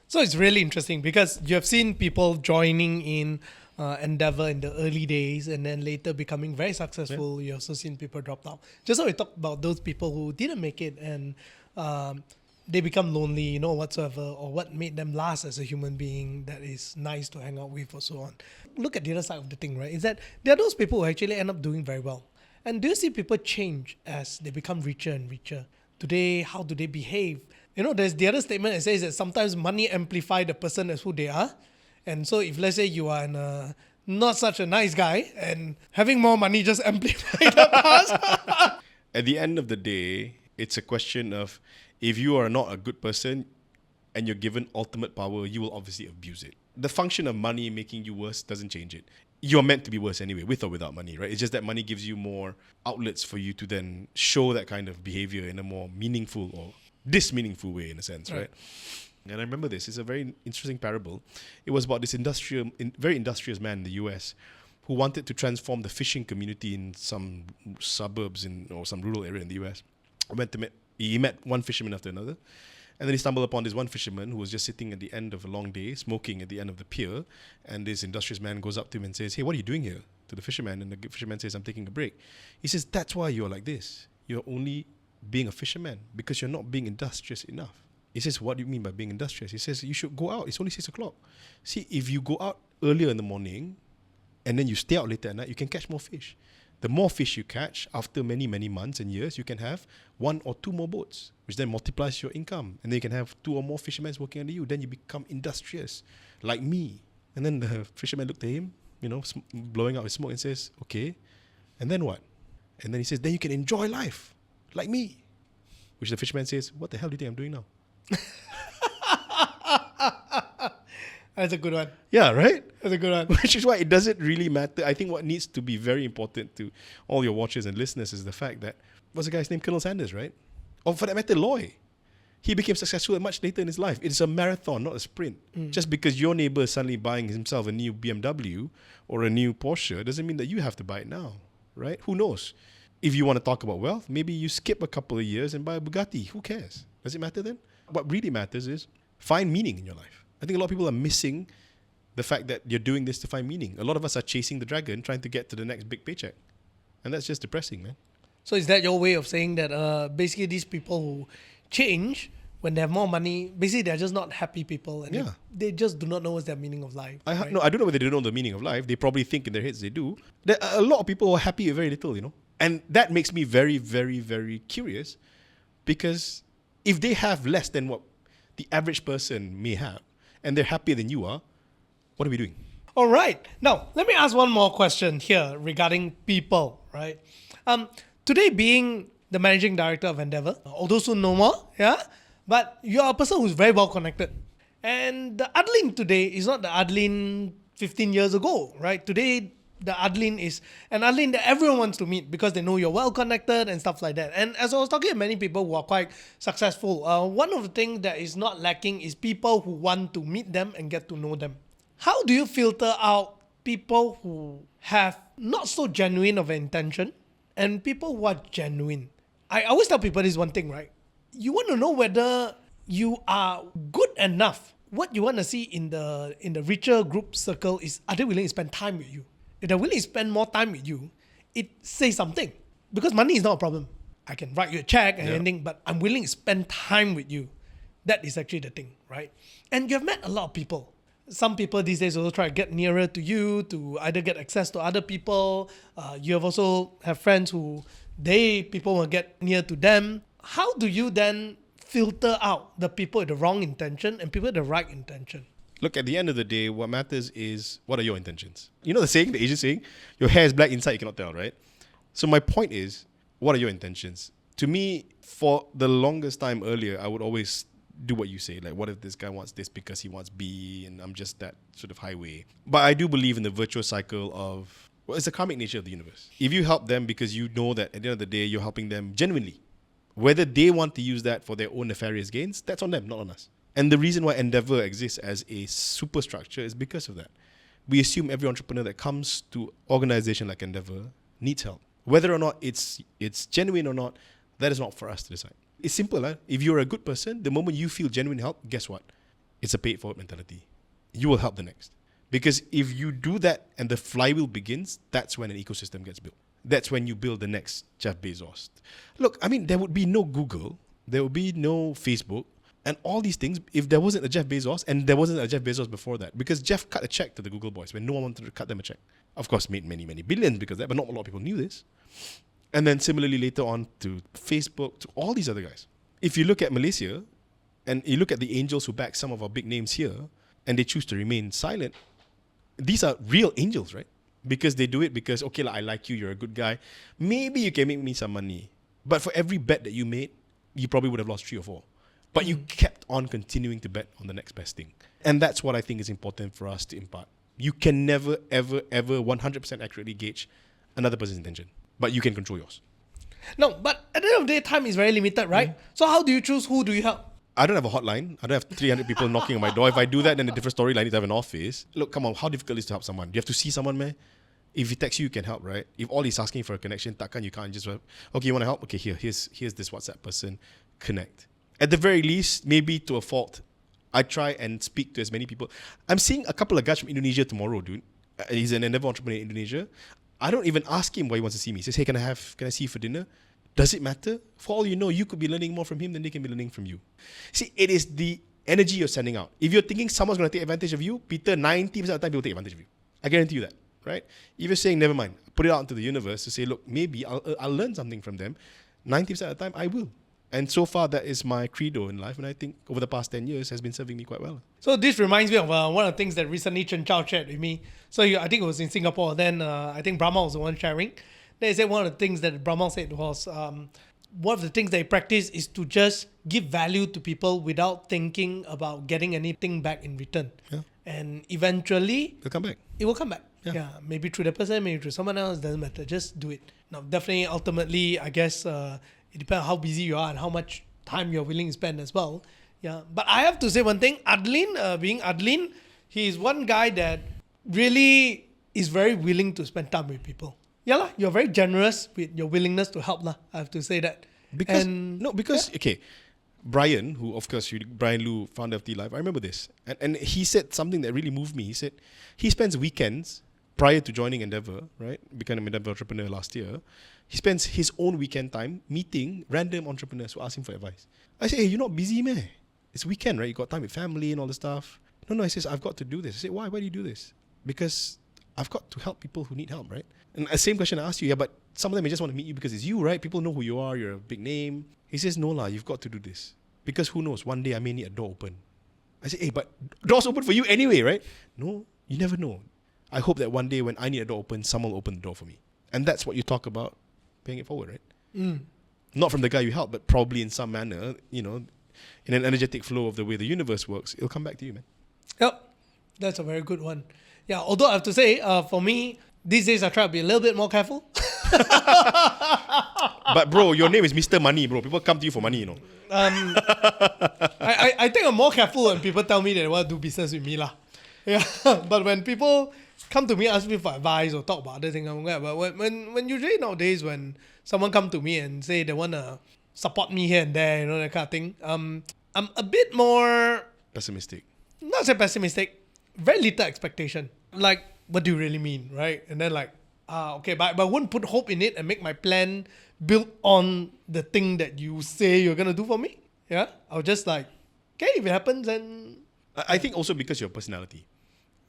So it's really interesting because you have seen people joining in Endeavour in the early days and then later becoming very successful. You also seen people drop out. Just so we talk about those people who didn't make it and they become lonely, whatsoever, or what made them last as a human being that is nice to hang out with or so on. Look at the other side of the thing, right? Is that there are those people who actually end up doing very well. And do you see people change as they become richer and richer? How do they behave? There's the other statement that says that sometimes money amplify the person as who they are. And so if let's say you are not such a nice guy and having more money just amplify the past. At the end of the day, it's a question of if you are not a good person and you're given ultimate power, you will obviously abuse it. The function of money making you worse doesn't change it. You're meant to be worse anyway, with or without money, right? It's just that money gives you more outlets for you to then show that kind of behavior in a more meaningful or dismeaningful way, in a sense, right? And I remember this. It's a very interesting parable. It was about this very industrious man in the US who wanted to transform the fishing community in some suburbs or some rural area in the US. He met one fisherman after another. And then he stumbled upon this one fisherman who was just sitting at the end of a long day, smoking at the end of the pier. And this industrious man goes up to him and says, "Hey, what are you doing here?" to the fisherman. And the fisherman says, "I'm taking a break." He says, "That's why you're like this. You're only being a fisherman because you're not being industrious enough." He says, "What do you mean by being industrious?" He says, "You should go out. It's only 6 o'clock. See, if you go out earlier in the morning and then you stay out later at night, you can catch more fish. The more fish you catch, after many, many months and years, you can have 1 or 2 more boats, which then multiplies your income. And then you can have 2 or more fishermen working under you. Then you become industrious, like me." And then the fisherman looked at him, blowing out his smoke and says, "Okay, and then what?" And then he says, "Then you can enjoy life, like me." Which the fisherman says, "What the hell do you think I'm doing now?" That's a good one. Yeah, right? That's a good one. Which is why it doesn't really matter. I think what needs to be very important to all your watchers and listeners is the fact that, what's the guy's name? Colonel Sanders, right? Or for that matter, Loy. He became successful much later in his life. It's a marathon, not a sprint. Just because your neighbor is suddenly buying himself a new BMW or a new Porsche doesn't mean that you have to buy it now, right? Who knows? If you want to talk about wealth, maybe you skip a couple of years and buy a Bugatti. Who cares? Does it matter then? What really matters is find meaning in your life. I think a lot of people are missing the fact that you're doing this to find meaning. A lot of us are chasing the dragon, trying to get to the next big paycheck. And that's just depressing, man. So is that your way of saying that basically these people who change when they have more money, basically they're just not happy people and they just do not know what's their meaning of life? I don't know whether they don't know the meaning of life. They probably think in their heads they do. There are a lot of people who are happy with very little, And that makes me very, very, very curious because if they have less than what the average person may have, and they're happier than you are, what are we doing? All right. Now, let me ask one more question here regarding people, right? Today being the managing director of Endeavour, although soon no more, but you're a person who's very well connected. And the Adlin today is not the Adlin 15 years ago, right? Today, the Adlin is an Adlin that everyone wants to meet because they know you're well connected and stuff like that. And as I was talking to many people who are quite successful, one of the things that is not lacking is people who want to meet them and get to know them. How do you filter out people who have not so genuine of an intention and people who are genuine? I always tell people this one thing, right? You want to know whether you are good enough. What you want to see in the richer group circle is, are they willing to spend time with you? If they're willing to spend more time with you, it says something. Because money is not a problem. I can write you a check and anything, but I'm willing to spend time with you. That is actually the thing, right? And you've met a lot of people. Some people these days also try to get nearer to you to either get access to other people. You have also have friends who people will get near to them. How do you then filter out the people with the wrong intention and people with the right intention? Look, at the end of the day, what matters is, what are your intentions? You know the saying, the Asian saying, your hair is black inside, you cannot tell, right? So my point is, what are your intentions? To me, for the longest time earlier, I would always do what you say. Like, what if this guy wants this because he wants B and I'm just that sort of highway? But I do believe in the virtuous cycle of, well, it's the karmic nature of the universe. If you help them because you know that at the end of the day, you're helping them genuinely, whether they want to use that for their own nefarious gains, that's on them, not on us. And the reason why Endeavour exists as a superstructure is because of that. We assume every entrepreneur that comes to organization like Endeavour needs help. Whether or not it's genuine or not, that is not for us to decide. It's simple. If you're a good person, the moment you feel genuine help, guess what? It's a paid forward mentality. You will help the next. Because if you do that and the flywheel begins, that's when an ecosystem gets built. That's when you build the next Jeff Bezos. Look, I mean, there would be no Google, there would be no Facebook, and all these things if there wasn't a Jeff Bezos, and there wasn't a Jeff Bezos before that. Because Jeff cut a check to the Google boys when no one wanted to cut them a check. Of course, made many, many billions because of that, but not a lot of people knew this. And then similarly later on to Facebook, to all these other guys. If you look at Malaysia, and you look at the angels who back some of our big names here, and they choose to remain silent, these are real angels, right? Because they do it because, okay, I like you, you're a good guy. Maybe you can make me some money. But for every bet that you made, you probably would have lost 3 or 4. But you kept on continuing to bet on the next best thing. And that's what I think is important for us to impart. You can never, ever, ever 100% accurately gauge another person's intention. But you can control yours. No, but at the end of the day, time is very limited, right? So how do you choose who do you help? I don't have a hotline. I don't have 300 people knocking on my door. If I do that, then a different story. I need to have an office. Look, come on, how difficult is it to help someone? Do you have to see someone, man? If he texts you can help, right? If all he's asking for a connection, takkan you can't just, okay, you want to help? Okay, here's this WhatsApp person. Connect. At the very least, maybe to a fault, I try and speak to as many people. I'm seeing a couple of guys from Indonesia tomorrow, dude. He's an Endeavour entrepreneur in Indonesia. I don't even ask him why he wants to see me. He says, hey, can I see you for dinner? Does it matter? For all you know, you could be learning more from him than they can be learning from you. See, it is the energy you're sending out. If you're thinking someone's going to take advantage of you, Peter, 90% of the time, people take advantage of you. I guarantee you that, right? If you're saying, never mind, put it out into the universe to say, look, maybe I'll learn something from them. 90% of the time, I will. And so far, that is my credo in life. And I think over the past 10 years has been serving me quite well. So this reminds me of one of the things that recently Chen Chao shared with me. So I think it was in Singapore. Then I think Brahma was the one sharing. They said one of the things that Brahma said was, one of the things they practice is to just give value to people without thinking about getting anything back in return. Yeah. And eventually, It'll come back. It will come back. Yeah. Maybe through the person, maybe through someone else, doesn't matter. Just do it. Now, definitely, ultimately, I guess it depends on how busy you are and how much time you're willing to spend as well. Yeah. But I have to say one thing, Adlin, being Adlin, he's one guy that really is very willing to spend time with people. Yeah, you're very generous with your willingness to help. I have to say that. Because, okay, Brian, who of course, Brian Lu, founder of T-Life, I remember this. And he said something that really moved me. He said he spends weekends prior to joining Endeavour, right? Becoming an Endeavour entrepreneur last year. He spends his own weekend time meeting random entrepreneurs who ask him for advice. I say, hey, you're not busy, man. It's weekend, right? You got time with family and all the stuff. No, he says, I've got to do this. I say, why? Why do you do this? Because I've got to help people who need help, right? And the same question I asked you, but some of them may just want to meet you because it's you, right? People know who you are, you're a big name. He says, no, you've got to do this. Because who knows, one day I may need a door open. I say, hey, but door's open for you anyway, right? No, you never know. I hope that one day when I need a door open, someone will open the door for me. And that's what you talk about, paying it forward, right? Not from the guy you help, but probably in some manner, in an energetic flow of the way the universe works, it'll come back to you, man. Yep, that's a very good one. Yeah, although I have to say, for me, these days I try to be a little bit more careful. But bro, your name is Mr. Money, bro. People come to you for money, you know. I think I'm more careful when people tell me they want to do business with me lah. Yeah, but when people come to me, ask me for advice or talk about other things, I'm glad. But when usually nowadays when someone come to me and say they want to support me here and there, you know, that kind of thing, I'm a bit more Pessimistic. not say pessimistic, very little expectation. Like, what do you really mean, right? And then like, okay, but I wouldn't put hope in it and make my plan built on the thing that you say you're gonna do for me. Yeah, I'll just like, okay, if it happens, then I think also because your personality.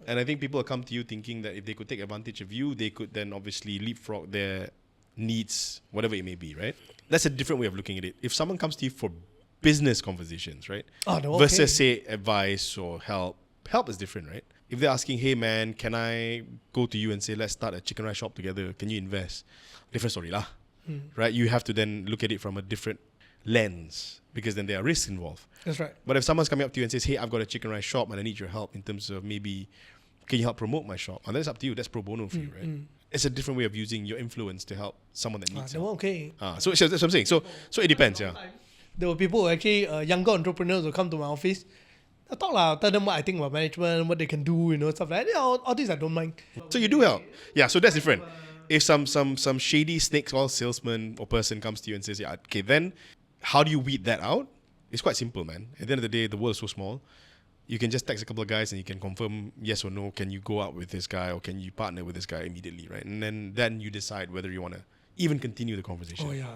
And I think people will come to you thinking that if they could take advantage of you, they could then obviously leapfrog their needs, whatever it may be, right? That's a different way of looking at it. If someone comes to you for business conversations, right? Oh, no, okay. Versus say advice or help is different, right? If they're asking, hey man, can I go to you and say, let's start a chicken rice shop together, can you invest? Different story lah, right? You have to then look at it from a different lens because then there are risks involved. that's right. But if someone's coming up to you and says, hey, I've got a chicken rice shop and I need your help in terms of maybe, can you help promote my shop? And that's up to you. That's pro bono for you, right? It's a different way of using your influence to help someone that needs help. No, okay. So that's what I'm saying. So it depends, yeah. There were people who actually, younger entrepreneurs who come to my office. I talk lah, tell them what I think about management, what they can do, you know, stuff like that. Yeah, all these I don't mind. So you do help. Yeah, so that's different. If some shady snake oil salesman or person comes to you and says, yeah, okay, then how do you weed that out? It's quite simple, man. At the end of the day, the world is so small. You can just text a couple of guys and you can confirm yes or no. Can you go out with this guy or can you partner with this guy immediately, right? And then you decide whether you want to even continue the conversation. Oh, yeah.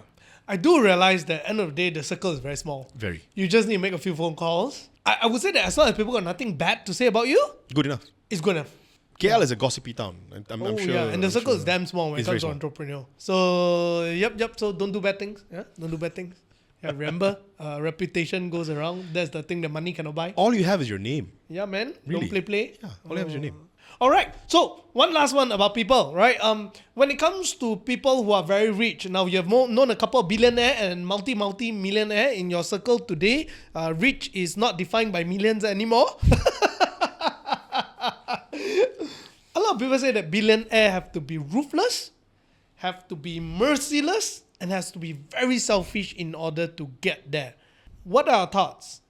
I do realize that at the end of the day, the circle is very small. Very. You just need to make a few phone calls. I would say that as long as people got nothing bad to say about you, Good enough. it's good enough. KL is a gossipy town. I'm sure. Yeah, and the I'm circle sure. is damn small when it It's comes to very entrepreneur. So, yep. So don't do bad things. Yeah, don't do bad things. Yeah, remember, reputation goes around. That's the thing that money cannot buy. All you have is your name. Yeah, man. Really? Don't play. Yeah, all you have is your name. All right. So one last one about people, right? When it comes to people who are very rich, now you have known a couple of billionaire and multi-millionaire in your circle today. Rich is not defined by millions anymore. A lot of people say that billionaire have to be ruthless, have to be merciless, and has to be very selfish in order to get there. What are your thoughts?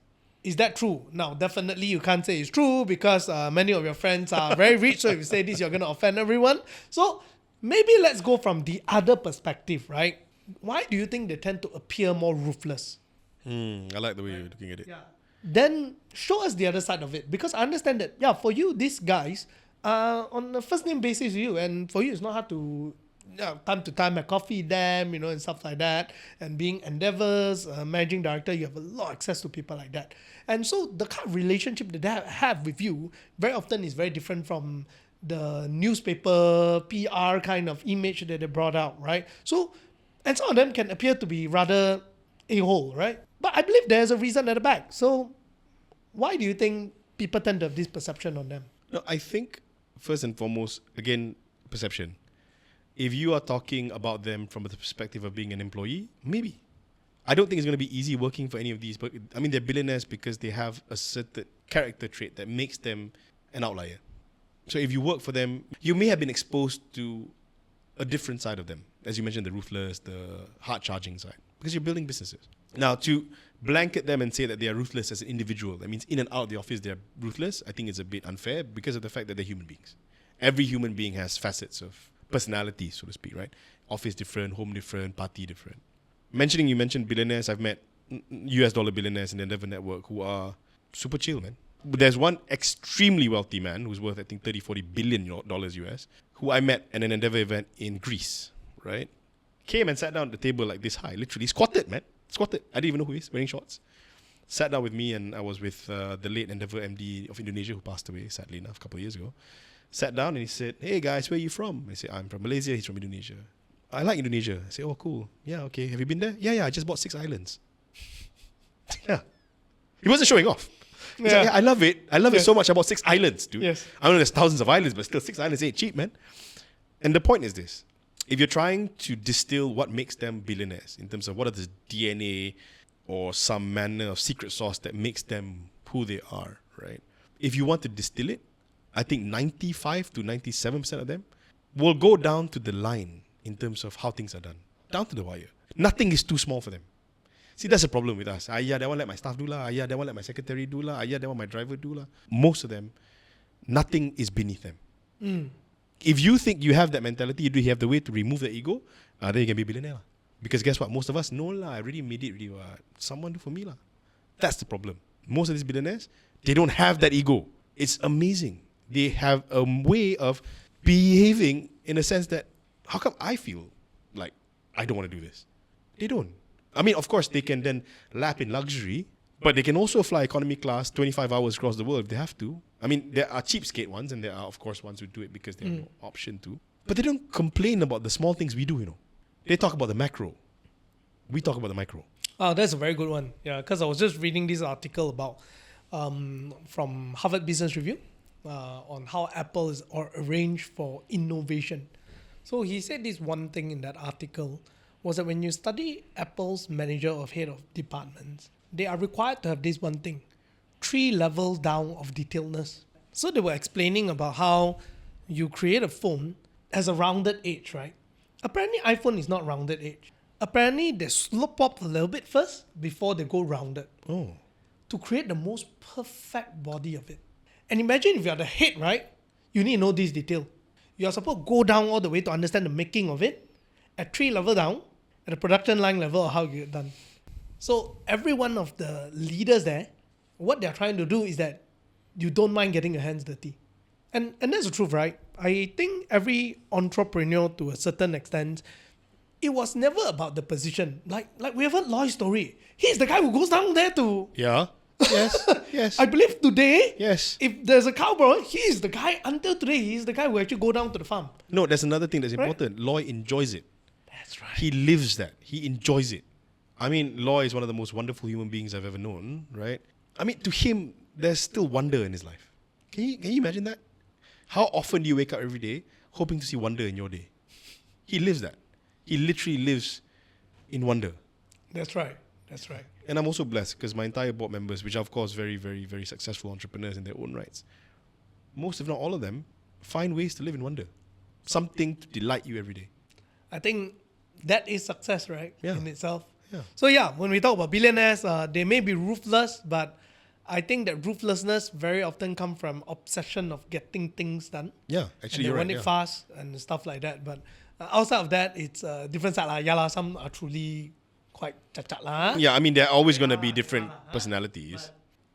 Is that true? Now, definitely you can't say it's true because many of your friends are very rich. So if you say this, you're going to offend everyone. So maybe let's go from the other perspective, right? Why do you think they tend to appear more ruthless? I like the way you're looking at it. Yeah. Then show us the other side of it. Because I understand that, yeah, for you, these guys are on a first name basis with you. And for you, it's not hard to, time to time, have coffee with them, you know, and stuff like that. And being Endeavour's managing director, you have a lot of access to people like that. And so the kind of relationship that they have with you very often is very different from the newspaper, PR kind of image that they brought out, right? So, and some of them can appear to be rather a-hole, right? But I believe there's a reason at the back. So why do you think people tend to have this perception on them? No, I think first and foremost, again, perception. If you are talking about them from the perspective of being an employee, maybe. I don't think it's going to be easy working for any of these. But I mean, they're billionaires because they have a certain character trait that makes them an outlier. So if you work for them, you may have been exposed to a different side of them. As you mentioned, the ruthless, the hard-charging side. Because you're building businesses. Now, to blanket them and say that they are ruthless as an individual, that means in and out of the office they're ruthless, I think it's a bit unfair because of the fact that they're human beings. Every human being has facets of personality, so to speak, right? Office different, home different, party different. You mentioned billionaires. I've met US dollar billionaires in the Endeavour network who are super chill, man. But there's one extremely wealthy man who's worth, I think, $30-40 billion US, who I met at an Endeavour event in Greece, right? Came and sat down at the table like this high, literally squatted, man. Squatted. I didn't even know who he is, wearing shorts. Sat down with me, and I was with the late Endeavour MD of Indonesia who passed away, sadly enough, a couple of years ago. Sat down and he said, hey guys, where are you from? I said, I'm from Malaysia, he's from Indonesia. I like Indonesia. I said, oh, cool. Yeah, okay. Have you been there? Yeah, I just bought 6 islands. Yeah. He wasn't showing off. He's like, I love it. I love it so much. I bought 6 islands, dude. Yes. I know there's thousands of islands, but still 6 islands ain't cheap, man. And the point is this. If you're trying to distill what makes them billionaires in terms of what are the DNA or some manner of secret sauce that makes them who they are, right? If you want to distill it, I think 95 to 97% of them will go down to the line in terms of how things are done. Down to the wire. Nothing is too small for them. See, that's the problem with us. Yeah, that one let my staff do lah. Yeah, that one let my secretary do lah. Yeah, that one my driver do lah. Most of them, nothing is beneath them. If you think you have that mentality, you have the way to remove the ego, then you can be a billionaire lah. Because guess what? Most of us, no lah, I already made it. Someone do for me lah. That's the problem. Most of these billionaires, they don't have that ego. It's amazing. They have a way of behaving in a sense that, how come I feel like I don't want to do this? They don't. I mean, of course, they can then lap in luxury, but they can also fly economy class 25 hours across the world if they have to. I mean, there are cheapskate ones, and there are, of course, ones who do it because they have no option to. But they don't complain about the small things we do, They talk about the macro. We talk about the micro. Oh, that's a very good one. Yeah, because I was just reading this article about from Harvard Business Review on how Apple is arranged for innovation. So he said this one thing in that article was that when you study Apple's manager or head of departments, they are required to have this one thing, 3 levels down of detailedness. So they were explaining about how you create a phone as a rounded edge, right? Apparently iPhone is not rounded edge. Apparently they slope up a little bit first before they go rounded. Oh. To create the most perfect body of it. And imagine if you're the head, right? You need to know this detail. You're supposed to go down all the way to understand the making of it at 3 level down, at the production line level of how you get done. So every one of the leaders there, what they're trying to do is that you don't mind getting your hands dirty. And that's the truth, right? I think every entrepreneur to a certain extent, it was never about the position. Like we have heard Loy's story. He's the guy who goes down there to... Yeah. Yes. Yes. I believe today, Yes. if there's a cowboy, he's the guy, until today, he's the guy who actually go down to the farm. No, there's another thing that's important. Loy enjoys it. That's right. He lives that. He enjoys it. I mean, Loy is one of the most wonderful human beings I've ever known, right? I mean, to him, there's still wonder in his life. Can you imagine that? How often do you wake up every day hoping to see wonder in your day? He lives that. He literally lives in wonder. That's right. That's right. And I'm also blessed because my entire board members, which are of course very, very, very successful entrepreneurs in their own rights, most if not all of them, find ways to live in wonder. Something to delight you every day. I think that is success, right? Yeah. In itself. Yeah. So yeah, when we talk about billionaires, they may be ruthless, but I think that ruthlessness very often come from obsession of getting things done. Yeah, actually, and you're they right. want it fast and stuff like that. But outside of that, it's a different side lah. Yeah lah, some are truly quite cacat lah. Yeah, I mean, there are always going to be different personalities.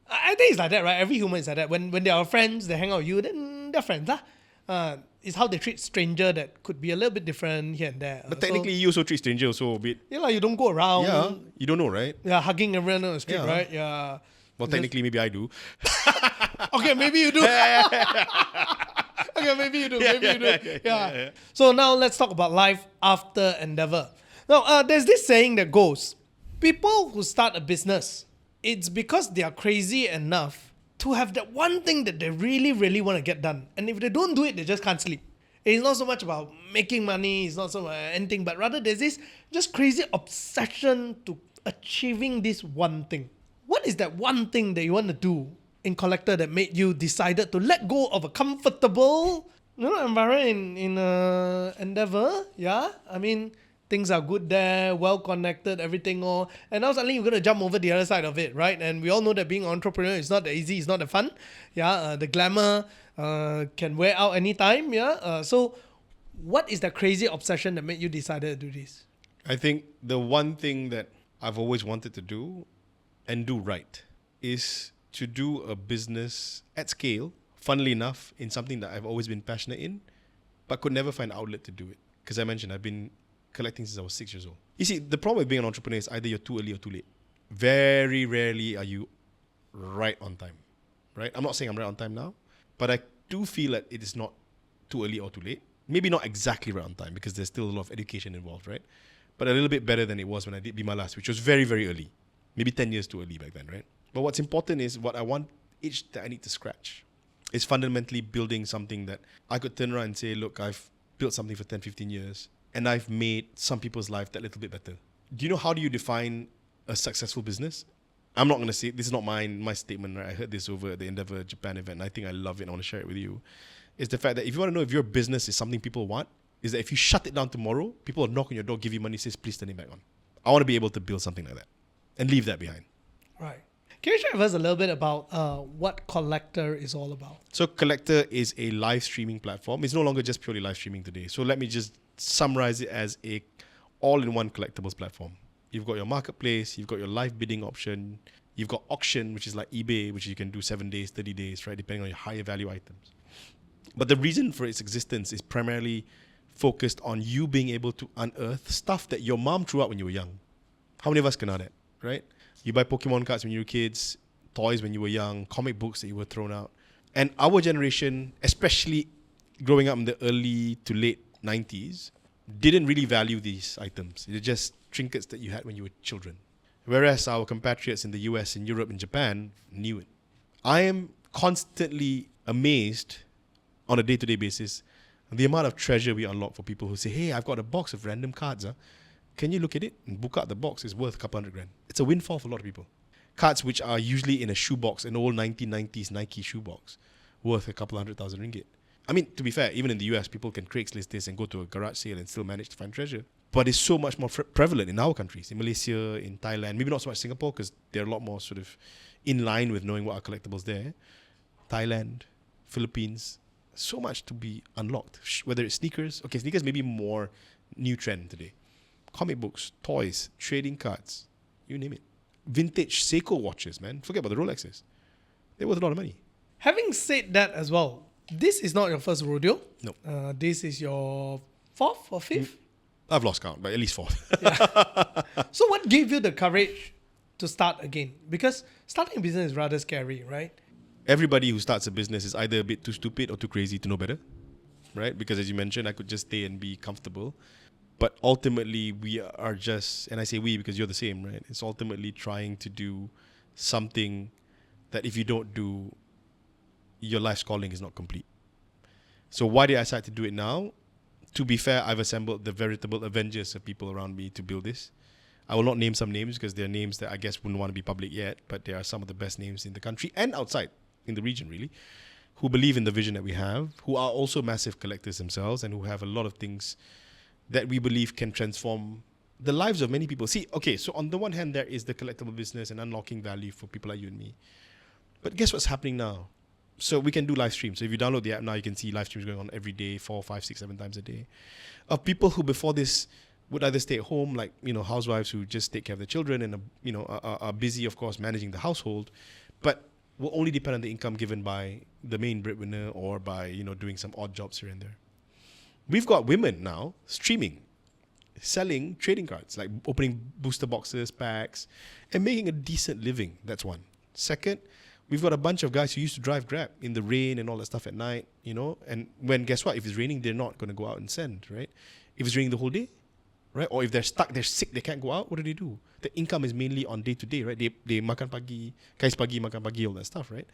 I think it's like that, right? Every human is like that. When they are friends, they hang out with you, then they're friends lah. It's how they treat stranger that could be a little bit different here and there. But technically, you also treat strangers also a bit. Yeah, like you don't go around. Yeah, you don't know, right? Yeah, hugging everyone on the street, Yeah. right? Yeah. Well, technically, maybe I do. Okay, maybe you do. Okay, maybe you do. Maybe you do. Yeah. So now let's talk about life after Endeavour. Now, there's this saying that goes, people who start a business, it's because they are crazy enough to have that one thing that they really, really want to get done. And if they don't do it, they just can't sleep. It's not so much about making money, it's not so much anything, but rather there's this just crazy obsession to achieving this one thing. What is that one thing that you want to do in Collectr that made you decided to let go of a comfortable environment in Endeavour? Yeah, I mean, things are good there, well connected, everything all. And now suddenly you're going to jump over the other side of it, right? And we all know that being an entrepreneur is not that easy, it's not that fun. Yeah, the glamour can wear out anytime. Yeah. So what is that crazy obsession that made you decide to do this? I think the one thing that I've always wanted to do and do right is to do a business at scale, funnily enough, in something that I've always been passionate in, but could never find an outlet to do it. Because I mentioned, I've been collecting since I was 6 years old. You see, the problem with being an entrepreneur is either you're too early or too late. Very rarely are you right on time, right? I'm not saying I'm right on time now, but I do feel that it is not too early or too late. Maybe not exactly right on time because there's still a lot of education involved, right? But a little bit better than it was when I did Be My Last, which was very, very early. Maybe 10 years too early back then, right? But what's important is what I want, itch that I need to scratch. Is fundamentally building something that I could turn around and say, look, I've built something for 10, 15 years and I've made some people's life that little bit better. Do you know how do you define a successful business. I'm not going to say, this is not my statement, right? I heard this over at the Endeavour Japan event. I think I love it. I want to share it with you. It's the fact that if you want to know if your business is something people want, is that if you shut it down tomorrow, people will knock on your door, give you money, says, please turn it back on. I want to be able to build something like that and leave that behind. Right. Can you share with us a little bit about what Collectr is all about? So Collectr is a live streaming platform. It's no longer just purely live streaming today. So let me just summarize it as a all-in-one collectibles platform. You've got your marketplace, you've got your live bidding option, you've got auction, which is like eBay, which you can do 7 days, 30 days, right, depending on your higher value items. But the reason for its existence is primarily focused on you being able to unearth stuff that your mom threw out when you were young. How many of us can know that, right? You buy Pokemon cards when you were kids, toys when you were young, comic books that you were thrown out. And our generation, especially growing up in the early to late 90s, didn't really value these items. They're just trinkets that you had when you were children. Whereas our compatriots in the US, in Europe, and Japan knew it. I am constantly amazed on a day-to-day basis the amount of treasure we unlock for people who say, hey, I've got a box of random cards. Can you look at it and book out the box? It's worth a couple $100,000. It's a windfall for a lot of people. Cards which are usually in a shoebox, an old 1990s Nike shoebox, worth a couple 100,000 ringgit. I mean, to be fair, even in the US, people can Craigslist this and go to a garage sale and still manage to find treasure. But it's so much more prevalent in our countries, in Malaysia, in Thailand, maybe not so much Singapore because they're a lot more sort of in line with knowing what are collectibles there. Thailand, Philippines, so much to be unlocked. Whether it's sneakers, okay, sneakers may be more new trend today. Comic books, toys, trading cards, you name it. Vintage Seiko watches, man. Forget about the Rolexes. They're worth a lot of money. Having said that as well, this is not your first rodeo. No. This is your fourth or fifth? I've lost count, but at least fourth. So what gave you the courage to start again? Because starting a business is rather scary, right? Everybody who starts a business is either a bit too stupid or too crazy to know better, right? Because as you mentioned, I could just stay and be comfortable. But ultimately, we are just, and I say we because you're the same, right? It's ultimately trying to do something that if you don't do, your life's calling is not complete. So why did I decide to do it now? To be fair, I've assembled the veritable Avengers of people around me to build this. I will not name some names because they're names that I guess wouldn't want to be public yet, but they are some of the best names in the country and outside in the region, really, who believe in the vision that we have, who are also massive collectors themselves and who have a lot of things that we believe can transform the lives of many people. See, okay, so on the one hand, there is the collectible business and unlocking value for people like you and me. But guess what's happening now? So we can do live streams. So if you download the app now, you can see live streams going on every day, 4, 5, 6, 7 times a day. Of people who before this would either stay at home, like, housewives who just take care of the children and, are busy, of course, managing the household, but will only depend on the income given by the main breadwinner or by, doing some odd jobs here and there. We've got women now streaming, selling trading cards, like opening booster boxes, packs, and making a decent living. That's one. Second, we've got a bunch of guys who used to drive Grab in the rain and all that stuff at night, and when, guess what? If it's raining, they're not going to go out and send, right? If it's raining the whole day, right? Or if they're stuck, they're sick, they can't go out, what do? The income is mainly on day to day, right? They makan pagi, kais pagi, makan pagi, all that stuff, right?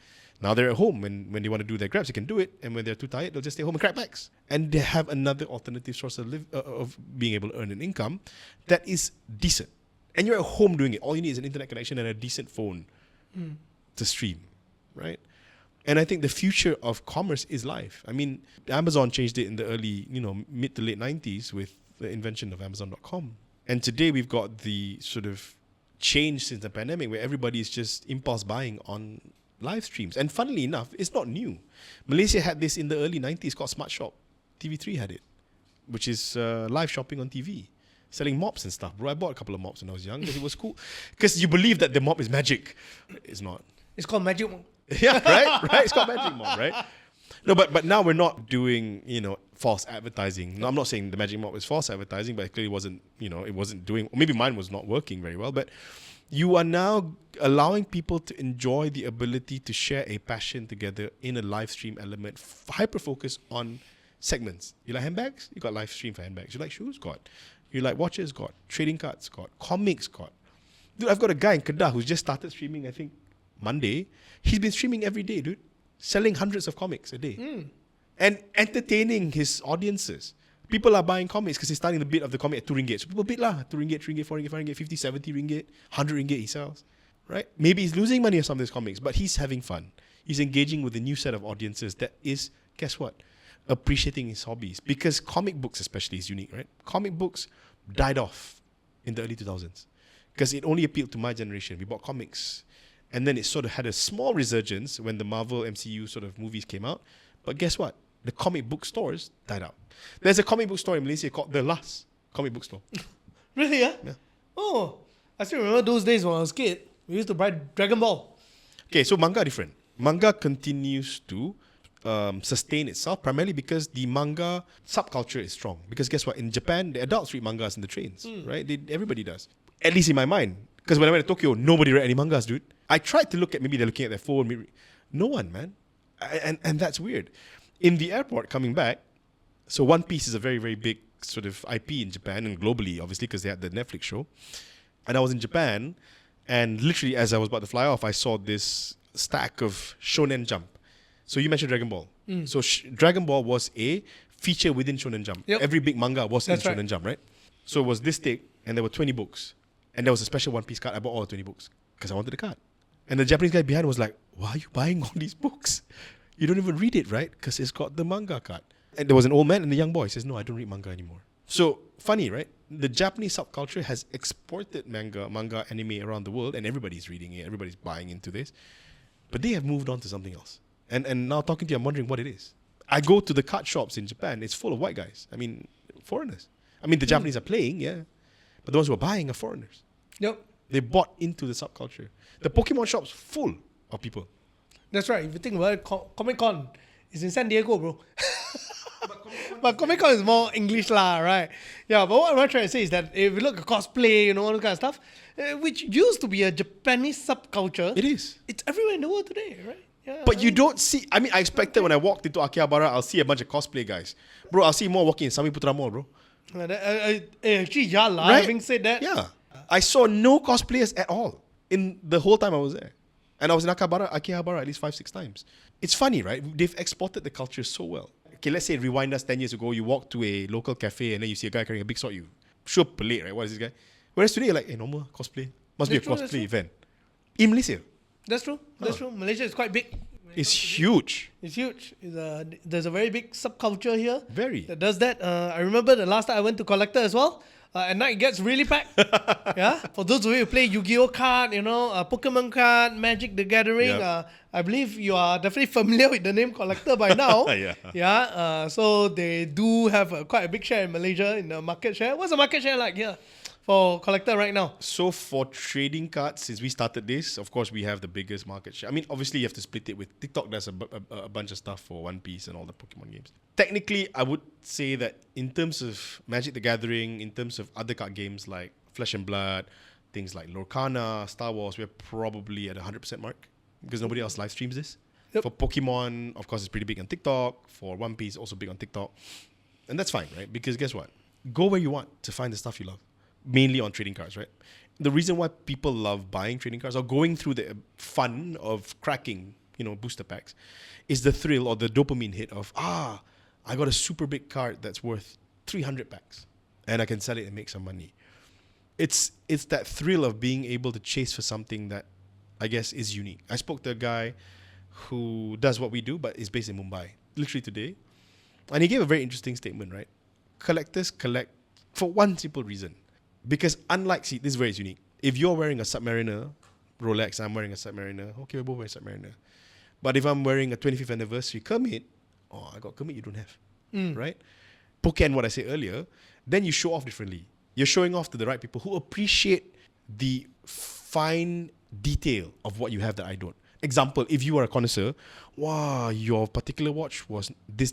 Now they're at home. When they want to do their Grabs, they can do it. And when they're too tired, they'll just stay home and crack packs. And they have another alternative source of being able to earn an income that is decent. And you're at home doing it. All you need is an internet connection and a decent phone to stream, right? And I think the future of commerce is live. I mean, Amazon changed it in the early, mid to late 90s with the invention of Amazon.com. And today we've got the sort of change since the pandemic where everybody is just impulse buying on live streams. And funnily enough, it's not new. Malaysia had this in the early 90s called Smart Shop. TV3 had it, which is live shopping on TV, selling mops and stuff. Bro, I bought a couple of mops when I was young because it was cool. Because you believe that the mop is magic. It's not. It's called Magic Mop. Yeah, right? It's called Magic Mop, right? No, but now we're not doing, false advertising. No, I'm not saying the Magic Mop is false advertising, but it clearly wasn't, it wasn't doing, maybe mine was not working very well, but you are now allowing people to enjoy the ability to share a passion together in a live stream element, hyper-focus on segments. You like handbags? You got live stream for handbags. You like shoes? Got. You like watches? Got. Trading cards? Got. Comics? Got. Dude, I've got a guy in Kedah who's just started streaming, I think, Monday. He's been streaming every day, dude. Selling hundreds of comics a day. And entertaining his audiences. People are buying comics because he's starting the bid of the comic at 2 ringgit. So people bid lah, 2 ringgit, 3 ringgit, 4 ringgit, 5 ringgit, 50, 70 ringgit, 100 ringgit he sells. Right? Maybe he's losing money on some of these comics, but he's having fun. He's engaging with a new set of audiences that is, guess what? Appreciating his hobbies. Because comic books especially is unique, right? Comic books died off in the early 2000s because it only appealed to my generation. We bought comics. And then it sort of had a small resurgence when the Marvel MCU sort of movies came out. But guess what? The comic book stores died out. There's a comic book store in Malaysia called The Last Comic Book Store. Really, yeah? Yeah. Oh, I still remember those days when I was a kid. We used to buy Dragon Ball. Okay, so manga different. Manga continues to sustain itself primarily because the manga subculture is strong. Because guess what? In Japan, the adults read mangas in the trains, right? Everybody does. At least in my mind. Because when I went to Tokyo, nobody read any mangas, dude. I tried to look at, maybe they're looking at their phone. Maybe, no one, man. And that's weird. In the airport coming back, so One Piece is a very, very big sort of IP in Japan and globally, obviously, because they had the Netflix show. And I was in Japan, and literally as I was about to fly off, I saw this stack of Shonen Jump. So you mentioned Dragon Ball. So Dragon Ball was a feature within Shonen Jump. Yep. Every big manga was That's in right. Shonen Jump, right? So it was this thick, and there were 20 books. And there was a special One Piece card. I bought all the 20 books because I wanted the card. And the Japanese guy behind was like, why are you buying all these books? You don't even read it, right? Because it's got the manga card. And there was an old man and a young boy. He says, no, I don't read manga anymore. So, funny, right? The Japanese subculture has exported manga, anime around the world, and everybody's reading it. Everybody's buying into this. But they have moved on to something else. And now talking to you, I'm wondering what it is. I go to the card shops in Japan. It's full of white guys. I mean, foreigners. I mean, the Japanese are playing, yeah. But the ones who are buying are foreigners. Yep. They bought into the subculture. The Pokemon shop's full of people. That's right. If you think about it, Comic Con is in San Diego, bro. But Comic Con is more English lah, right? Yeah, but what I'm trying to say is that if you look at cosplay, you know, all that kind of stuff, which used to be a Japanese subculture, It is. it's everywhere in the world today, right? Yeah, But you don't see... I mean, I expected when I walked into Akihabara, I'll see a bunch of cosplay guys. Bro, I'll see more walking in Sami Putra Mall, bro. Actually, yeah, lah. Right? Having said that, Yeah. I saw no cosplayers at all in the whole time I was there. And I was in Akihabara at least 5-6 times. It's funny, right? They've exported the culture so well. Okay, let's say rewind us 10 years ago, you walk to a local cafe and then you see a guy carrying a big sword, you sure pelik, right? What is this guy? Whereas today you're like, normal cosplay. Must be a That's true, cosplay event. In Malaysia, that's true. That's true. Malaysia is quite big. it's huge. It's huge. There's a very big subculture here. Very. That does that. I remember the last time I went to Collectible as well. At night it gets really packed. Yeah. For those of you who play Yu-Gi-Oh card, Pokemon card, Magic the Gathering. Yep. I believe you are definitely familiar with the name Collector by now. Yeah. Yeah. So they do have quite a big share in Malaysia in the market share. What's the market share like here for Collector right now? So for trading cards, since we started this, of course, we have the biggest market share. I mean, obviously, you have to split it with TikTok. There's a bunch of stuff for One Piece and all the Pokemon games. Technically, I would say that in terms of Magic the Gathering, in terms of other card games like Flesh and Blood, things like Lorcana, Star Wars, we're probably at 100% mark because nobody else live streams this. Yep. For Pokemon, of course, it's pretty big on TikTok. For One Piece, also big on TikTok. And that's fine, right? Because guess what? Go where you want to find the stuff you love. Mainly on trading cards, right? The reason why people love buying trading cards or going through the fun of cracking, booster packs is the thrill or the dopamine hit of, I got a super big card that's worth 300 packs and I can sell it and make some money. It's that thrill of being able to chase for something that I guess is unique. I spoke to a guy who does what we do but is based in Mumbai, literally today. And he gave a very interesting statement, right? Collectors collect for one simple reason. Because unlike, this is where it's unique. If you're wearing a Submariner Rolex, I'm wearing a Submariner. Okay, we're both wearing Submariner. But if I'm wearing a 25th anniversary Kermit, I got Kermit you don't have, right? Bookend what I said earlier, then you show off differently. You're showing off to the right people who appreciate the fine detail of what you have that I don't. Example, if you are a connoisseur, wow, your particular watch was this.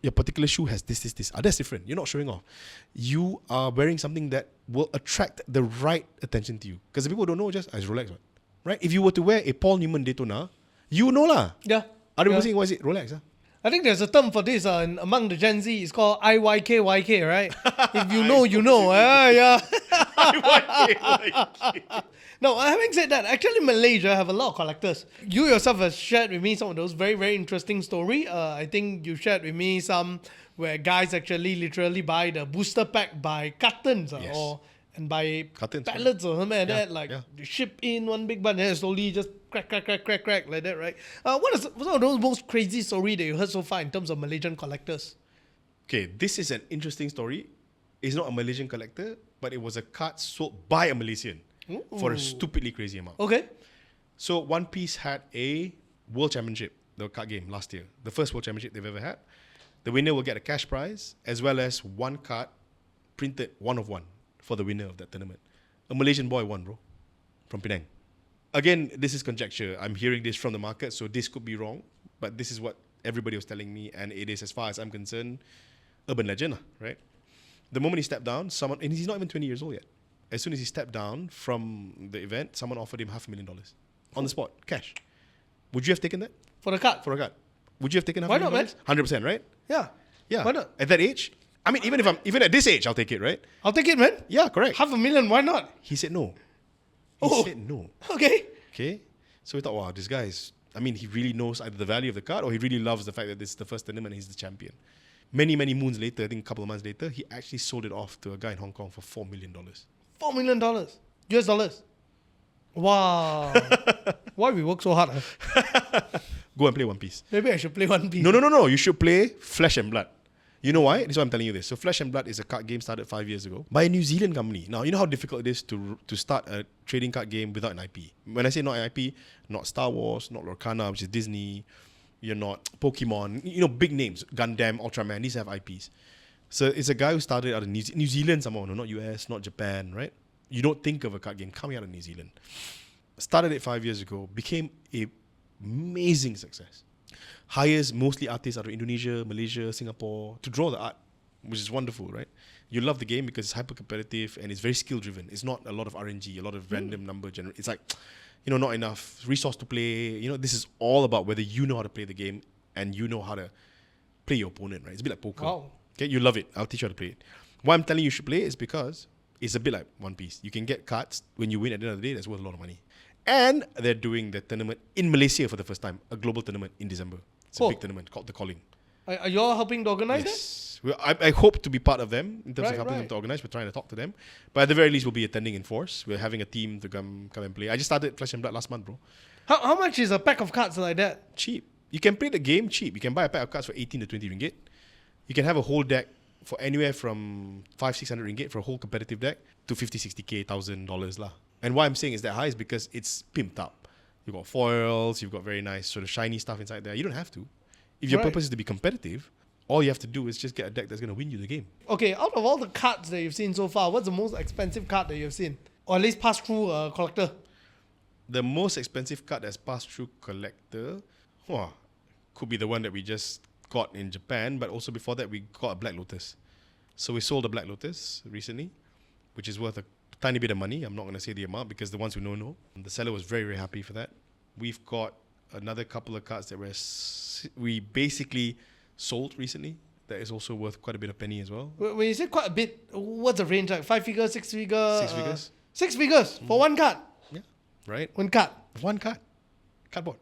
Your particular shoe has this. That's different. You're not showing off. You are wearing something that will attract the right attention to you. Because the people don't know, just as Rolex, right? If you were to wear a Paul Newman Daytona, you know lah. Yeah. Other people saying, what is it? Rolex, huh? I think there's a term for this among the Gen Z. It's called IYKYK, right? If you know, you know. Yeah. Now, having said that, actually Malaysia have a lot of collectors. You yourself have shared with me some of those very, very interesting story. I think you shared with me some where guys actually literally buy the booster pack by cartons Yes. and by Cartons, pallets or something like Yeah, that. Like yeah. you ship in one big bunch and then slowly just crack like that, right? What is one of those most crazy story that you heard so far in terms of Malaysian collectors? Okay, this is an interesting story. It's not a Malaysian collector, but it was a card sold by a Malaysian for a stupidly crazy amount. Okay. So One Piece had a World Championship, the card game last year, the first World Championship they've ever had. The winner will get a cash prize as well as one card printed one of one for the winner of that tournament. A Malaysian boy won, bro, from Penang. Again, this is conjecture. I'm hearing this from the market, so this could be wrong, but this is what everybody was telling me, and it is, as far as I'm concerned, urban legend, right? The moment he stepped down, and he's not even 20 years old yet. As soon as he stepped down from the event, someone offered him $500,000 on the spot, cash. Would you have taken that For the card? for a card? Would you have taken Why not, man? $500,000? 100%, right? Yeah. Yeah. Why not? At that age? I mean, even at this age, I'll take it, right? I'll take it, man. Yeah, correct. $500,000, why not? He said no. Oh. He said no. Okay. Okay. So we thought, wow, this guy is, I mean, he really knows either the value of the card or he really loves the fact that this is the first tournament and he's the champion. Many, many moons later, I think a couple of months later, he actually sold it off to a guy in Hong Kong for $4 million. $4 million. US dollars. Wow. Why we work so hard? Huh? Go and play One Piece. Maybe I should play One Piece. No. You should play Flesh and Blood. You know why? This is why I'm telling you this. So Flesh and Blood is a card game started 5 years ago by a New Zealand company. Now, you know how difficult it is to start a trading card game without an IP. When I say not an IP, not Star Wars, not Lorcana, which is Disney, you're not Pokemon, you know, big names, Gundam, Ultraman, these have IPs. So it's a guy who started out of New Zealand somehow, no, not US, not Japan, right? You don't think of a card game coming out of New Zealand. Started it 5 years ago, became a amazing success. Hires mostly artists out of Indonesia, Malaysia, Singapore to draw the art, which is wonderful, right? You love the game because it's hyper competitive and it's very skill driven. It's not a lot of RNG, a lot of random number generate. It's like, you know, not enough resource to play. You know, this is all about whether you know how to play the game and you know how to play your opponent, right? It's a bit like poker. Wow. Okay, you love it. I'll teach you how to play it. Why I'm telling you should play it is because it's a bit like One Piece. You can get cards when you win at the end of the day. That's worth a lot of money. And they're doing the tournament in Malaysia for the first time, a global tournament in December. It's a big tournament called The Calling. Are you all helping to organize it? Yes. Well, I hope to be part of them in terms of Right, helping them right. to organize. We're trying to talk to them. But at the very least, we'll be attending in force. We're having a team to come and play. I just started Flesh and Blood last month, bro. How much is a pack of cards like that? Cheap. You can play the game cheap. You can buy a pack of cards for 18 to 20 ringgit. You can have a whole deck for anywhere from 500-600 ringgit for a whole competitive deck to 50-60K, $1,000 lah. And why I'm saying it's that high is because it's pimped up. You've got foils, you've got very nice sort of shiny stuff inside there. You don't have to. If your Right. purpose is to be competitive, all you have to do is just get a deck that's going to win you the game. Okay, out of all the cards that you've seen so far, what's the most expensive card that you've seen? Or at least passed through a collector? The most expensive card that's passed through Collector, could be the one that we just got in Japan, but also before that we got a Black Lotus. So we sold a Black Lotus recently, which is worth a tiny bit of money. I'm not going to say the amount because the ones who know. The seller was very, very happy for that. We've got another couple of cards that we basically sold recently. That is also worth quite a bit of penny as well. When you say quite a bit, what's the range? Like 5 figures, 6 figures? 6 figures. 6 figures for one card? Yeah, right? One card. One card. Cardboard.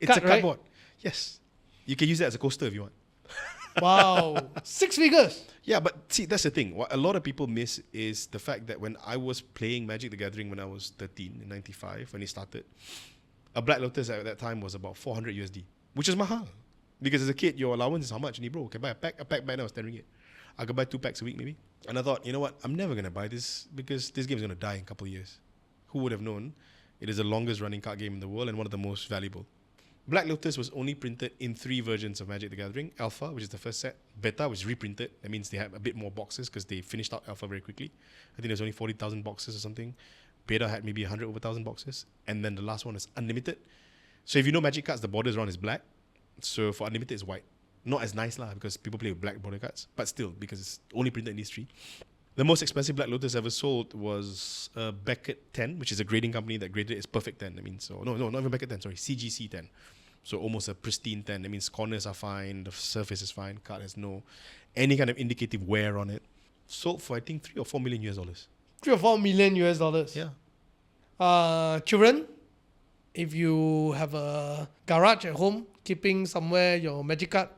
It's Card, a cardboard. Yes. You can use that as a coaster if you want. Wow. 6 figures. Yeah, but see, that's the thing. What a lot of people miss is the fact that when I was playing Magic the Gathering when I was 13 in 95, when it started, a Black Lotus at that time was about 400 USD, which is mahal. Because as a kid, your allowance is how much? And bro, can buy a pack? A pack back now was 10 ringgit. I could buy 2 packs a week maybe. And I thought, you know what? I'm never going to buy this because this game is going to die in a couple of years. Who would have known? It is the longest running card game in the world and one of the most valuable. Black Lotus was only printed in 3 versions of Magic the Gathering. Alpha, which is the first set. Beta, which is reprinted. That means they have a bit more boxes because they finished out Alpha very quickly. I think there's only 40,000 boxes or something. Beta had maybe 100 over 1,000 boxes. And then the last one is Unlimited. So if you know Magic cards, the borders around is black. So for Unlimited, it's white. Not as nice lah because people play with black border cards. But still, because it's only printed in these 3. The most expensive Black Lotus ever sold was Beckett 10, which is a grading company that graded it as perfect 10. I mean, so no, not even Beckett 10, sorry, CGC 10. So almost a pristine 10. That means corners are fine, the surface is fine, card has no any kind of indicative wear on it. Sold for I think $3 or $4 million US. 3 or 4 million US dollars. Yeah. Children, if you have a garage at home, keeping somewhere your magic card,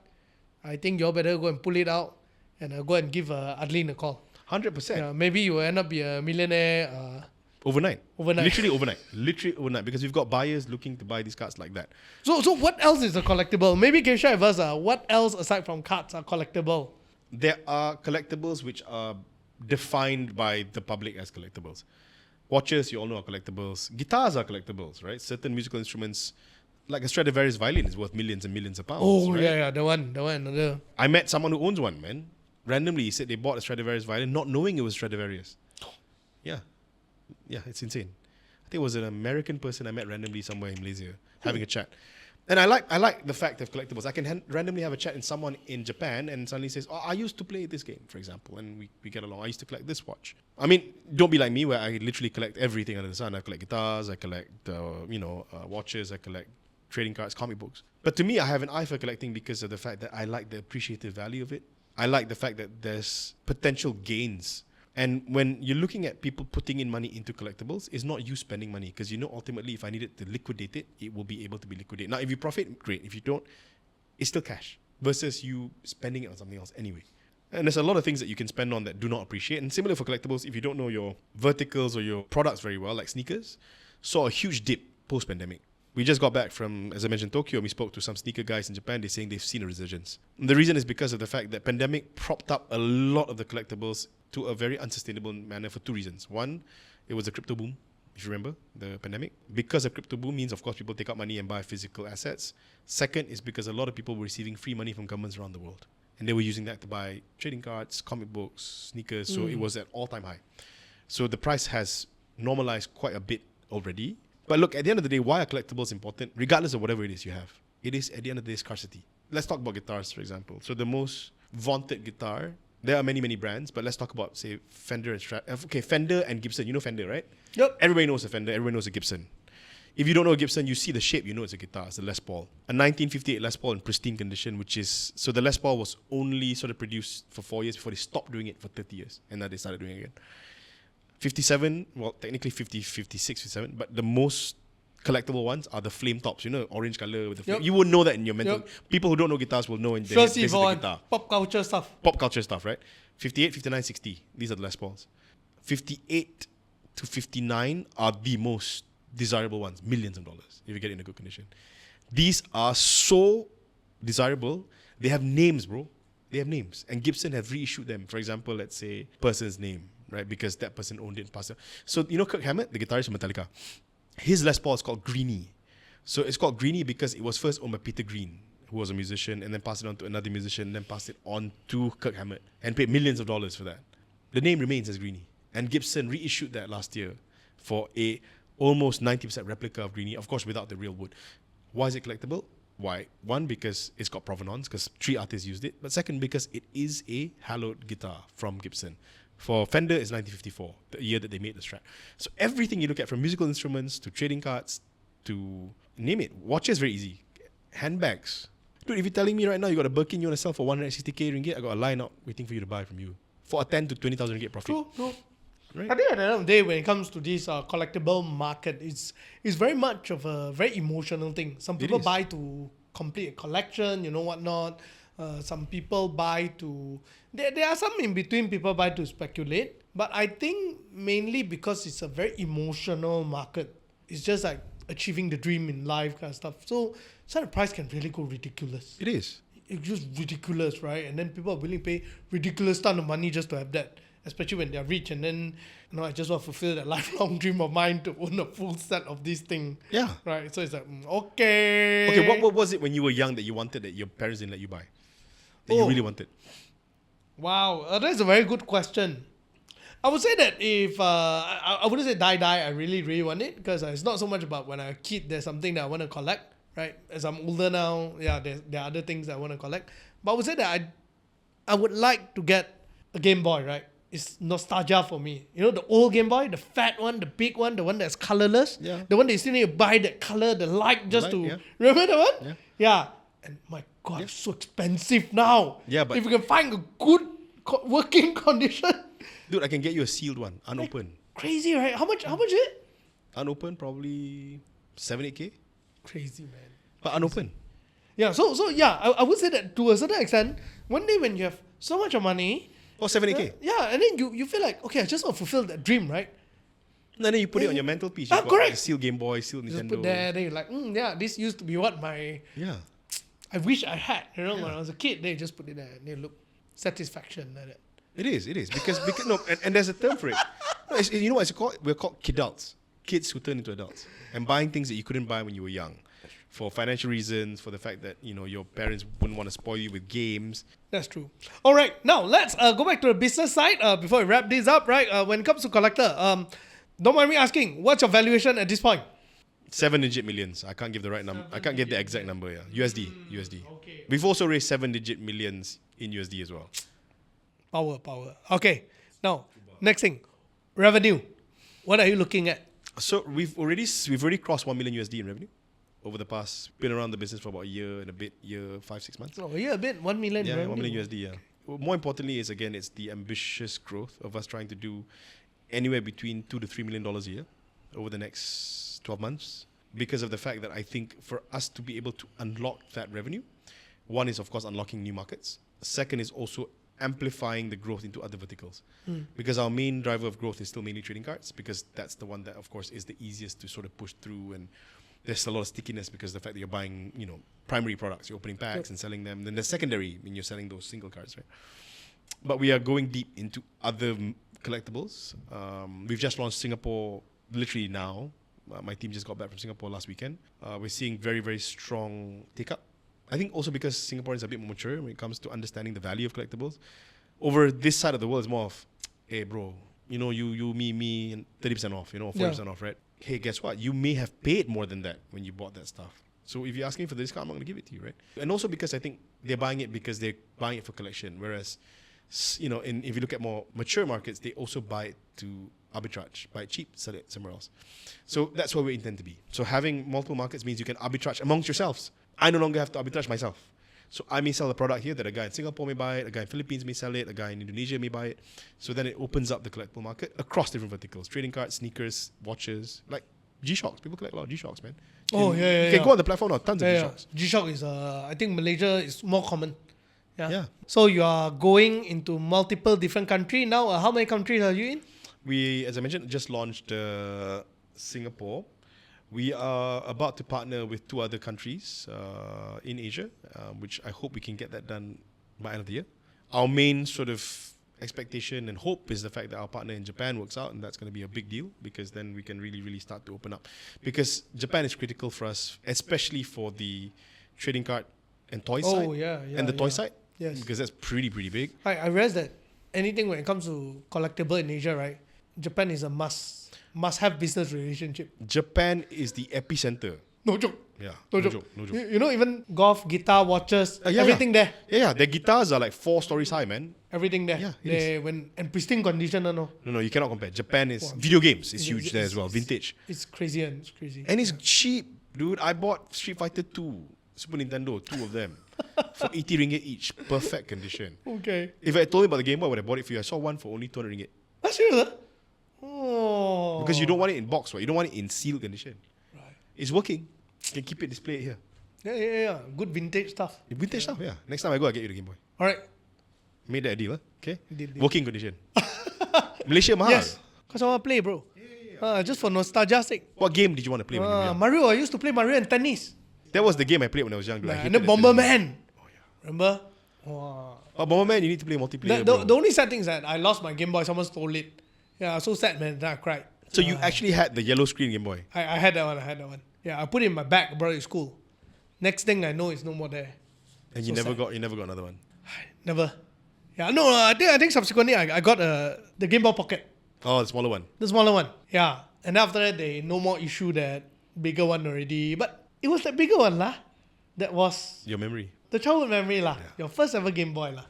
I think you all better go and pull it out and go and give Adlin a call. 100%. Yeah, maybe you will end up be a millionaire Overnight. overnight. Literally overnight. Literally overnight. Because we've got buyers looking to buy these cards like that. So what else is a collectible? Maybe can you share with us what else aside from cards are collectible? There are collectibles which are defined by the public as collectibles. Watches, you all know, are collectibles. Guitars are collectibles, right? Certain musical instruments, like a Stradivarius violin, is worth millions and millions of pounds. Oh, right? yeah, the one. I met someone who owns one, man. Randomly, he said they bought a Stradivarius violin, not knowing it was Stradivarius. Yeah. Yeah, it's insane. I think it was an American person I met randomly somewhere in Malaysia, having a chat. And I like the fact of collectibles. I can randomly have a chat with someone in Japan and suddenly says, oh, I used to play this game, for example, and we get along. I used to collect this watch. I mean, don't be like me where I literally collect everything under the sun. I collect guitars, I collect, watches, I collect trading cards, comic books. But to me, I have an eye for collecting because of the fact that I like the appreciative value of it. I like the fact that there's potential gains. And when you're looking at people putting in money into collectibles, it's not you spending money because you know ultimately if I needed to liquidate it, it will be able to be liquidated. Now, if you profit, great. If you don't, it's still cash versus you spending it on something else anyway. And there's a lot of things that you can spend on that do not appreciate. And similar for collectibles, if you don't know your verticals or your products very well, like sneakers, saw a huge dip post-pandemic. We just got back from, as I mentioned, Tokyo, and we spoke to some sneaker guys in Japan. They're saying they've seen a resurgence. And the reason is because of the fact that pandemic propped up a lot of the collectibles to a very unsustainable manner for two reasons. One, it was a crypto boom, if you remember, the pandemic. Because a crypto boom means, of course, people take out money and buy physical assets. Second is because a lot of people were receiving free money from governments around the world. And they were using that to buy trading cards, comic books, sneakers. So it was at all-time high. So the price has normalized quite a bit already. But look, at the end of the day, why are collectibles important? Regardless of whatever it is you have. It is, at the end of the day, scarcity. Let's talk about guitars, for example. So the most vaunted guitar, there are many, many brands, but let's talk about, say, Fender and Fender and Gibson. You know Fender, right? Yep. Everybody knows a Fender, everybody knows a Gibson. If you don't know a Gibson, you see the shape, you know it's a guitar. It's a Les Paul. A 1958 Les Paul in pristine condition, which is... So the Les Paul was only sort of produced for 4 years before they stopped doing it for 30 years. And now they started doing it again. 57, well, technically 50, 56, 57, but the most collectible ones are the flame tops, you know, orange color with the flame. You won't know that in your mental. People who don't know guitars will know in their this is the guitar. Pop culture stuff. Pop culture stuff, right? 58, 59, 60. These are the Les Pauls. 58 to 59 are the most desirable ones, millions of dollars, if you get it in a good condition. These are so desirable, they have names, bro. They have names. And Gibson have reissued them. For example, let's say person's name, right? Because that person owned it and passed it. So, you know Kirk Hammett, the guitarist from Metallica? His Les Paul is called Greenie. So it's called Greenie because it was first owned by Peter Green, who was a musician, and then passed it on to another musician, and then passed it on to Kirk Hammett, and paid millions of dollars for that. The name remains as Greenie. And Gibson reissued that last year for a almost 90% replica of Greenie, of course without the real wood. Why is it collectible? Why? One, because it's got provenance, because 3 artists used it. But second, because it is a hallowed guitar from Gibson. For Fender, it's 1954, the year that they made the Strat. So everything you look at, from musical instruments to trading cards to name it. Watches, very easy. Handbags. Dude, if you're telling me right now you got a Birkin you want to sell for 160k ringgit, I got a line out waiting for you to buy from you. For a 10 to 20,000 ringgit profit. True. Right? I think at the end of the day, when it comes to this collectible market, it's very much of a very emotional thing. Some people buy to complete a collection, you know, whatnot. Some people buy to... There are some in between people buy to speculate. But I think mainly because it's a very emotional market. It's just like achieving the dream in life kind of stuff. So the price can really go ridiculous. It is. It's just ridiculous, right? And then people are willing to pay ridiculous ton of money just to have that. Especially when they're rich, and then, you know, I just want to fulfill that lifelong dream of mine to own a full set of this thing. Yeah. Right. So it's like, okay. Okay, what was it when you were young that you wanted that your parents didn't let you buy? That you really wanted? Wow, that's a very good question. I would say that if, I wouldn't say die, I really, really want it, because it's not so much about when I'm a kid, there's something that I want to collect, right? As I'm older now, yeah, there are other things I want to collect. But I would say that I would like to get a Game Boy, right? is nostalgia for me. You know, the old Game Boy, the fat one, the big one, the one that's colorless. Yeah. The one that you still need to buy that color, the light just light, to... yeah. Remember that one? Yeah. Yeah. And my God, it's so expensive now. Yeah, but- if you can find a good working condition... Dude, I can get you a sealed one, unopened. Crazy, right? How much is it? Unopened, probably 7-8K. Crazy, man. But unopened. Yeah, so yeah, I would say that to a certain extent, one day when you have so much of money... Or 70K. Yeah, and then you feel like, okay, I just want to fulfill that dream, right? And then you put it on your mantelpiece. You've got correct. a sealed Game Boy, sealed Just Nintendo. put there, then you're like, yeah, this used to be what Yeah. I wish I had. You know, when I was a kid, they just put it there and they look satisfaction like that. It is. Because no, and there's a term for it. No, you know what it's called? We're called kidults. Kids who turn into adults. And buying things that you couldn't buy when you were young. For financial reasons, for the fact that, you know, your parents wouldn't want to spoil you with games. That's true. All right, now let's go back to the business side before we wrap this up, right? When it comes to Collectr, don't mind me asking, what's your valuation at this point? 7-digit millions. I can't give the right number. I can't give the exact number, yeah. USD. Okay. We've also raised 7-digit millions in USD as well. Power. Okay, now, next thing, revenue. What are you looking at? So we've already crossed 1 million USD in revenue over the past. Been around the business for about a year and a bit, 5-6 months. Oh, yeah, a bit, 1 million Yeah, revenue. 1 million USD. Yeah. More importantly, is again, it's the ambitious growth of us trying to do anywhere between $2 to $3 million a year over the next 12 months. Because of the fact that I think for us to be able to unlock that revenue, one is of course unlocking new markets. Second is also amplifying the growth into other verticals. Because our main driver of growth is still mainly trading cards, because that's the one that of course is the easiest to sort of push through, and there's a lot of stickiness because of the fact that you're buying, you know, primary products, you're opening packs and selling them. Then the secondary when you're selling those single cards, right? But we are going deep into other collectibles. We've just launched Singapore literally now. My team just got back from Singapore last weekend. We're seeing very, very strong take-up. I think also because Singaporeans are a bit more mature when it comes to understanding the value of collectibles. Over this side of the world, it's more of, hey, bro, you know, you, me, and 30% off, you know, 40% off, right? Hey, guess what? You may have paid more than that when you bought that stuff. So if you're asking for the discount, I'm not going to give it to you, right? And also because I think they're buying it because they're buying it for collection. Whereas, you know, if you look at more mature markets, they also buy it to arbitrage, buy it cheap, sell it somewhere else. So that's where we intend to be. So having multiple markets means you can arbitrage amongst yourselves. I no longer have to arbitrage myself. So I may sell a product here that a guy in Singapore may buy it, a guy in Philippines may sell it, a guy in Indonesia may buy it. So then it opens up the collectible market across different verticals. Trading cards, sneakers, watches, like G-Shocks. People collect a lot of G-Shocks, man. Oh, yeah. You can go on the platform now, tons of G-Shocks. G-Shock is, I think Malaysia is more common. Yeah. So you are going into multiple different countries now. How many countries are you in? We, as I mentioned, just launched Singapore. We are about to partner with 2 other countries in Asia, which I hope we can get that done by end of the year. Our main sort of expectation and hope is the fact that our partner in Japan works out, and that's going to be a big deal because then we can really, really start to open up. Because Japan is critical for us, especially for the trading card and toy side. And the toy side. Yes. Because that's pretty big. I realized that anything when it comes to collectible in Asia, right? Japan is a must-have business relationship. Japan is the epicenter. No joke. Yeah. No joke. You know, even golf, guitar, watches, everything there. Yeah, their guitars are like 4 stories high, man. Everything there. Yeah, and pristine condition, no. No, you cannot compare. Japan is video games. It's huge there as well. Vintage. It's crazy and it's crazy. And it's cheap, dude. I bought Street Fighter 2, Super Nintendo, 2 of them for 80 ringgit each. Perfect condition. Okay. If I told you about the Game Boy, I would have bought it for you. I saw one for only 200 ringgit. That's serious? Oh. Because you don't want it in box, right? You don't want it in sealed condition. Right. It's working. You can keep it displayed here. Yeah. Good vintage stuff. Vintage stuff, yeah. Next time I go, I'll get you the Game Boy. All right. Made that a deal, huh? Okay? Deal. Working condition. Malaysia mahal. Yes. Because I want to play, bro. Just for nostalgia's sake. What game did you want to play when you were young? Mario. I used to play Mario and tennis. That was the game I played when I was young. Dude. I And hated then that Bomberman. Remember? Wow. But Bomberman, you need to play multiplayer. The only sad thing is that I lost my Game Boy. Someone stole it. Yeah, I was so sad, man. Then I cried. So you actually had the yellow screen Game Boy? I had that one. Yeah, I put it in my bag, brought it to school. Next thing I know, it's no more there. And you never got another one? Never. Yeah, no, I think subsequently I got the Game Boy Pocket. Oh, the smaller one. The smaller one. Yeah. And after that, they no more issue that bigger one already. But it was that bigger one lah. That was Your memory. the childhood memory lah. Your first ever Game Boy lah.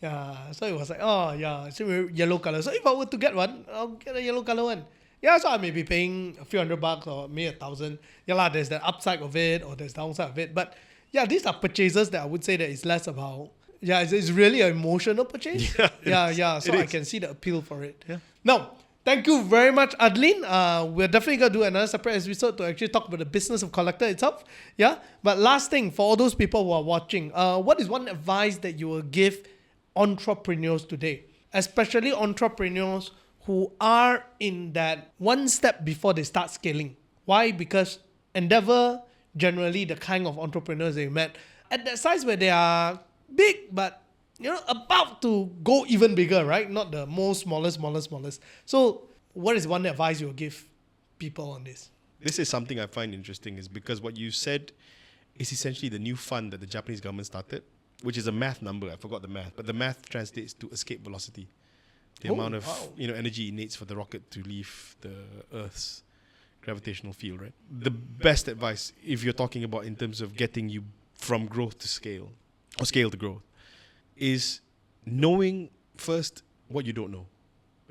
Yeah, so it was like, oh yeah, it's a yellow color. So if I were to get one, I'll get a yellow color one. Yeah, so I may be paying a few $100 or maybe 1,000. Yeah, lah, there's the upside of it or there's downside of it. But yeah, these are purchases that I would say that it's less about. Yeah, it's really an emotional purchase. Yeah. So I can see the appeal for it. Yeah. Now, thank you very much, Adlin. We're definitely going to do another separate episode to actually talk about the business of Collectr itself. Yeah. But last thing, for all those people who are watching, what is one advice that you will give entrepreneurs today, especially entrepreneurs who are in that one step before they start scaling? Why? Because Endeavour, generally the kind of entrepreneurs they met at that size where they are big, but about to go even bigger, right? Not the most smallest. So what is one advice you will give people on this? This is something I find interesting, is because what you said is essentially the new fund that the Japanese government started, which is a math number. I forgot the math, but the math translates to escape velocity. The amount of energy it needs for the rocket to leave the Earth's gravitational field, right? The best advice, if you're talking about in terms of getting you from growth to scale, or scale to growth, is knowing first what you don't know.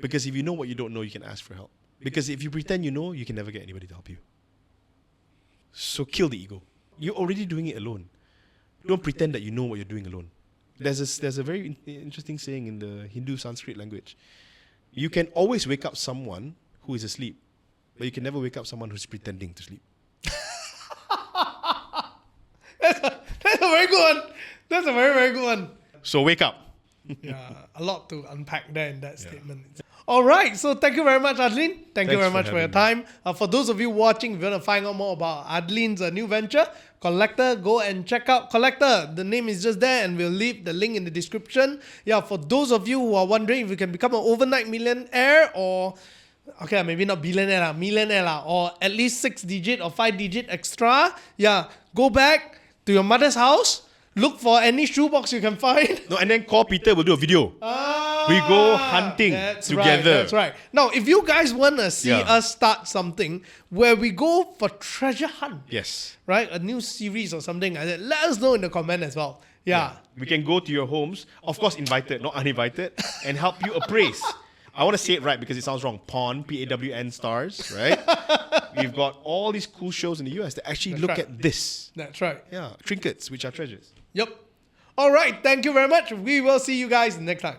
Because if you know what you don't know, you can ask for help. Because if you pretend you know, you can never get anybody to help you. So kill the ego. You're already doing it alone. Don't pretend that you know what you're doing alone. There's a very interesting saying in the Hindu Sanskrit language. You can always wake up someone who is asleep, but you can never wake up someone who's pretending to sleep. That's a very good one. That's a very, very good one. So wake up. Yeah, a lot to unpack there in that statement. All right, so thank you very much, Adlin. Thank you very much for your time. For those of you watching, if you want to find out more about Adlin's new venture, Collectr, go and check out Collectr. The name is just there, and we'll leave the link in the description. Yeah, for those of you who are wondering if you can become an overnight millionaire or, okay, maybe not billionaire, millionaire, or at least 6-digit or 5-digit extra, yeah, go back to your mother's house. Look for any shoebox you can find. No, and then call Peter, we'll do a video. We go hunting together. That's right. Now, if you guys want to see us start something where we go for treasure hunt. Yes. Right? A new series or something like that. Let us know in the comment as well. Yeah. We can go to your homes, of course invited, not uninvited, and help you appraise. I want to say it right because it sounds wrong. Pawn, P-A-W-N stars, right? We've got all these cool shows in the US that actually look at this. That's right. Yeah, trinkets, which are treasures. Yep. All right. Thank you very much. We will see you guys next time.